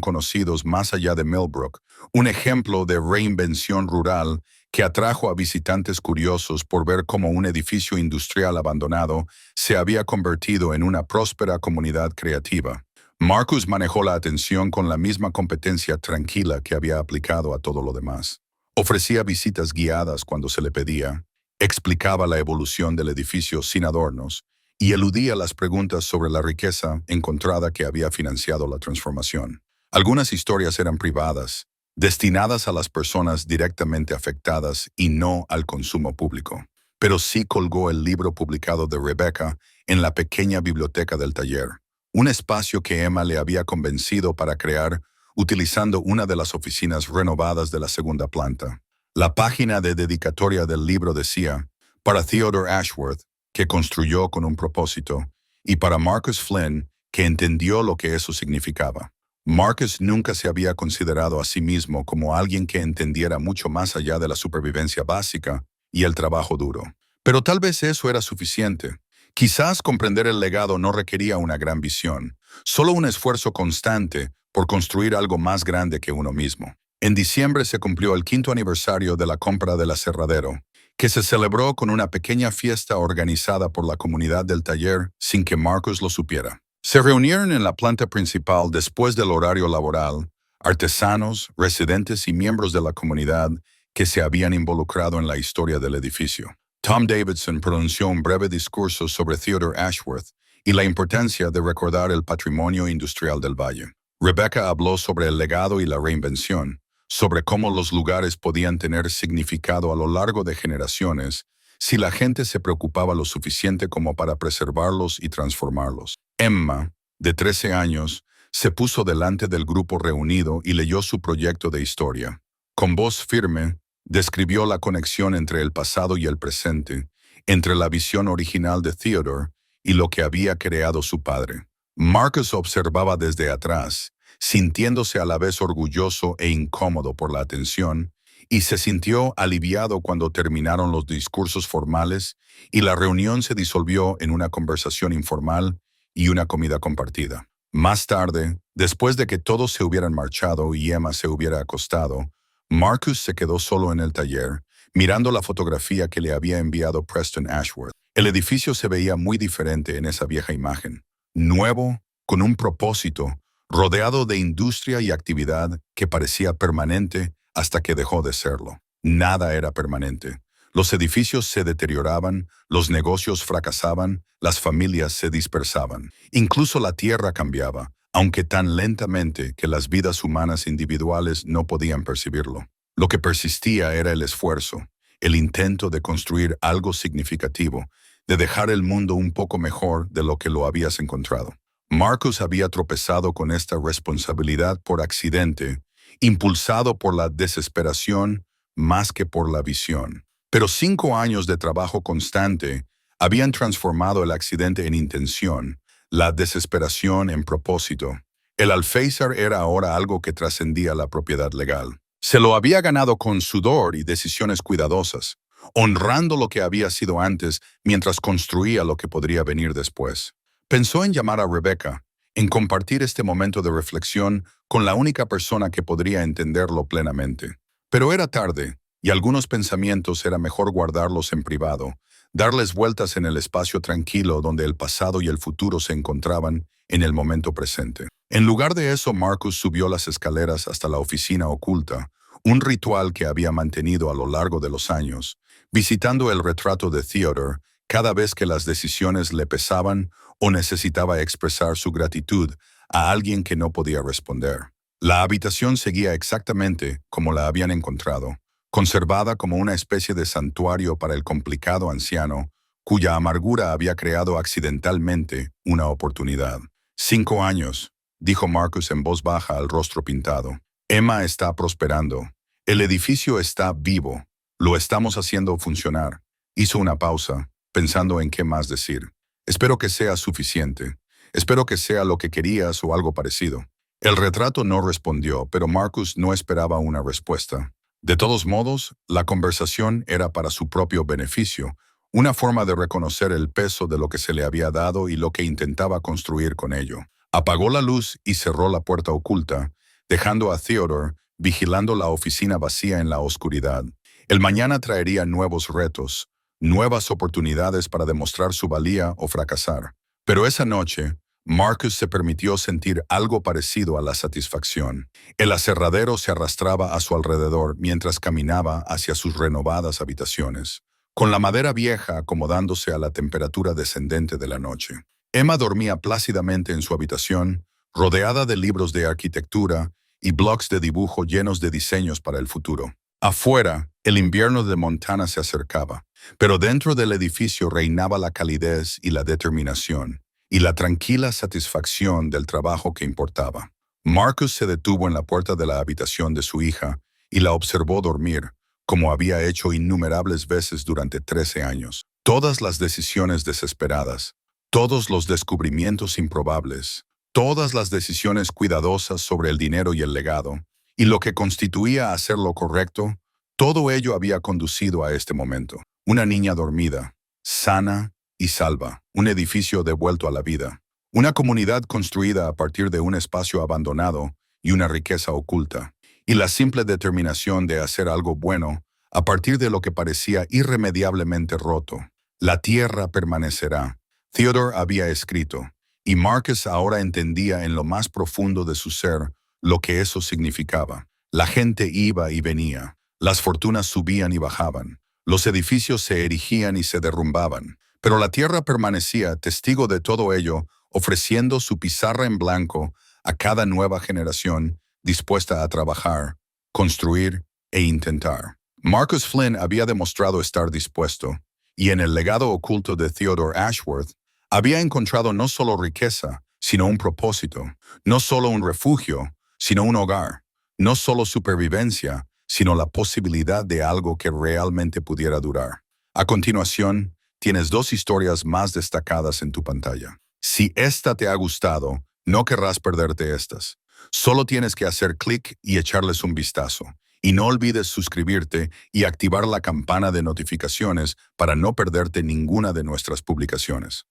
conocidos más allá de Millbrook, un ejemplo de reinvención rural que atrajo a visitantes curiosos por ver cómo un edificio industrial abandonado se había convertido en una próspera comunidad creativa. Marcus manejó la atención con la misma competencia tranquila que había aplicado a todo lo demás. Ofrecía visitas guiadas cuando se le pedía, explicaba la evolución del edificio sin adornos, y eludía las preguntas sobre la riqueza encontrada que había financiado la transformación. Algunas historias eran privadas, destinadas a las personas directamente afectadas y no al consumo público. Pero sí colgó el libro publicado de Rebecca en la pequeña biblioteca del taller, un espacio que Emma le había convencido para crear utilizando una de las oficinas renovadas de la segunda planta. La página de dedicatoria del libro decía, para Theodore Ashworth, que construyó con un propósito, y para Marcus Flynn, que entendió lo que eso significaba. Marcus nunca se había considerado a sí mismo como alguien que entendiera mucho más allá de la supervivencia básica y el trabajo duro. Pero tal vez eso era suficiente. Quizás comprender el legado no requería una gran visión, solo un esfuerzo constante por construir algo más grande que uno mismo. En diciembre se cumplió el 5º aniversario de la compra del aserradero, que se celebró con una pequeña fiesta organizada por la comunidad del taller sin que Marcus lo supiera. Se reunieron en la planta principal después del horario laboral, artesanos, residentes y miembros de la comunidad que se habían involucrado en la historia del edificio. Tom Davidson pronunció un breve discurso sobre Theodore Ashworth y la importancia de recordar el patrimonio industrial del valle. Rebecca habló sobre el legado y la reinvención, sobre cómo los lugares podían tener significado a lo largo de generaciones si la gente se preocupaba lo suficiente como para preservarlos y transformarlos. Emma, de 13 años, se puso delante del grupo reunido y leyó su proyecto de historia. Con voz firme, describió la conexión entre el pasado y el presente, entre la visión original de Theodore y lo que había creado su padre. Marcus observaba desde atrás, sintiéndose a la vez orgulloso e incómodo por la atención, y se sintió aliviado cuando terminaron los discursos formales y la reunión se disolvió en una conversación informal y una comida compartida. Más tarde, después de que todos se hubieran marchado y Emma se hubiera acostado, Marcus se quedó solo en el taller, mirando la fotografía que le había enviado Preston Ashworth. El edificio se veía muy diferente en esa vieja imagen. Nuevo, con un propósito, rodeado de industria y actividad que parecía permanente hasta que dejó de serlo. Nada era permanente. Los edificios se deterioraban, los negocios fracasaban, las familias se dispersaban. Incluso la tierra cambiaba, aunque tan lentamente que las vidas humanas individuales no podían percibirlo. Lo que persistía era el esfuerzo, el intento de construir algo significativo, de dejar el mundo un poco mejor de lo que lo habías encontrado. Marcus había tropezado con esta responsabilidad por accidente, impulsado por la desesperación más que por la visión. Pero 5 años de trabajo constante habían transformado el accidente en intención, la desesperación en propósito. El alféizar era ahora algo que trascendía la propiedad legal. Se lo había ganado con sudor y decisiones cuidadosas, honrando lo que había sido antes mientras construía lo que podría venir después. Pensó en llamar a Rebecca, en compartir este momento de reflexión con la única persona que podría entenderlo plenamente. Pero era tarde, y algunos pensamientos era mejor guardarlos en privado, darles vueltas en el espacio tranquilo donde el pasado y el futuro se encontraban en el momento presente. En lugar de eso, Marcus subió las escaleras hasta la oficina oculta, un ritual que había mantenido a lo largo de los años, visitando el retrato de Theodore cada vez que las decisiones le pesaban o necesitaba expresar su gratitud a alguien que no podía responder. La habitación seguía exactamente como la habían encontrado, conservada como una especie de santuario para el complicado anciano, cuya amargura había creado accidentalmente una oportunidad. 5 años, dijo Marcus en voz baja al rostro pintado. Emma está prosperando. El edificio está vivo. Lo estamos haciendo funcionar. Hizo una pausa, pensando en qué más decir. Espero que sea suficiente. Espero que sea lo que querías o algo parecido. El retrato no respondió, pero Marcus no esperaba una respuesta. De todos modos, la conversación era para su propio beneficio, una forma de reconocer el peso de lo que se le había dado y lo que intentaba construir con ello. Apagó la luz y cerró la puerta oculta, dejando a Theodore vigilando la oficina vacía en la oscuridad. El mañana traería nuevos retos, nuevas oportunidades para demostrar su valía o fracasar. Pero esa noche, Marcus se permitió sentir algo parecido a la satisfacción. El aserradero se arrastraba a su alrededor mientras caminaba hacia sus renovadas habitaciones, con la madera vieja acomodándose a la temperatura descendente de la noche. Emma dormía plácidamente en su habitación, rodeada de libros de arquitectura y blocs de dibujo llenos de diseños para el futuro. Afuera, el invierno de Montana se acercaba, pero dentro del edificio reinaba la calidez y la determinación. y la tranquila satisfacción del trabajo que importaba. Marcus se detuvo en la puerta de la habitación de su hija y la observó dormir, como había hecho innumerables veces durante 13 años. Todas las decisiones desesperadas, todos los descubrimientos improbables, todas las decisiones cuidadosas sobre el dinero y el legado, y lo que constituía hacer lo correcto, todo ello había conducido a este momento. Una niña dormida, sana y salva, un edificio devuelto a la vida, una comunidad construida a partir de un espacio abandonado y una riqueza oculta, y la simple determinación de hacer algo bueno a partir de lo que parecía irremediablemente roto. La tierra permanecerá, Theodore había escrito, y Marcus ahora entendía en lo más profundo de su ser lo que eso significaba. La gente iba y venía, las fortunas subían y bajaban, los edificios se erigían y se derrumbaban, pero la tierra permanecía testigo de todo ello, ofreciendo su pizarra en blanco a cada nueva generación dispuesta a trabajar, construir e intentar. Marcus Flynn había demostrado estar dispuesto, y en el legado oculto de Theodore Ashworth, había encontrado no solo riqueza, sino un propósito, no solo un refugio, sino un hogar, no solo supervivencia, sino la posibilidad de algo que realmente pudiera durar. A continuación, tienes 2 historias más destacadas en tu pantalla. Si esta te ha gustado, no querrás perderte estas. Solo tienes que hacer clic y echarles un vistazo. Y no olvides suscribirte y activar la campana de notificaciones para no perderte ninguna de nuestras publicaciones.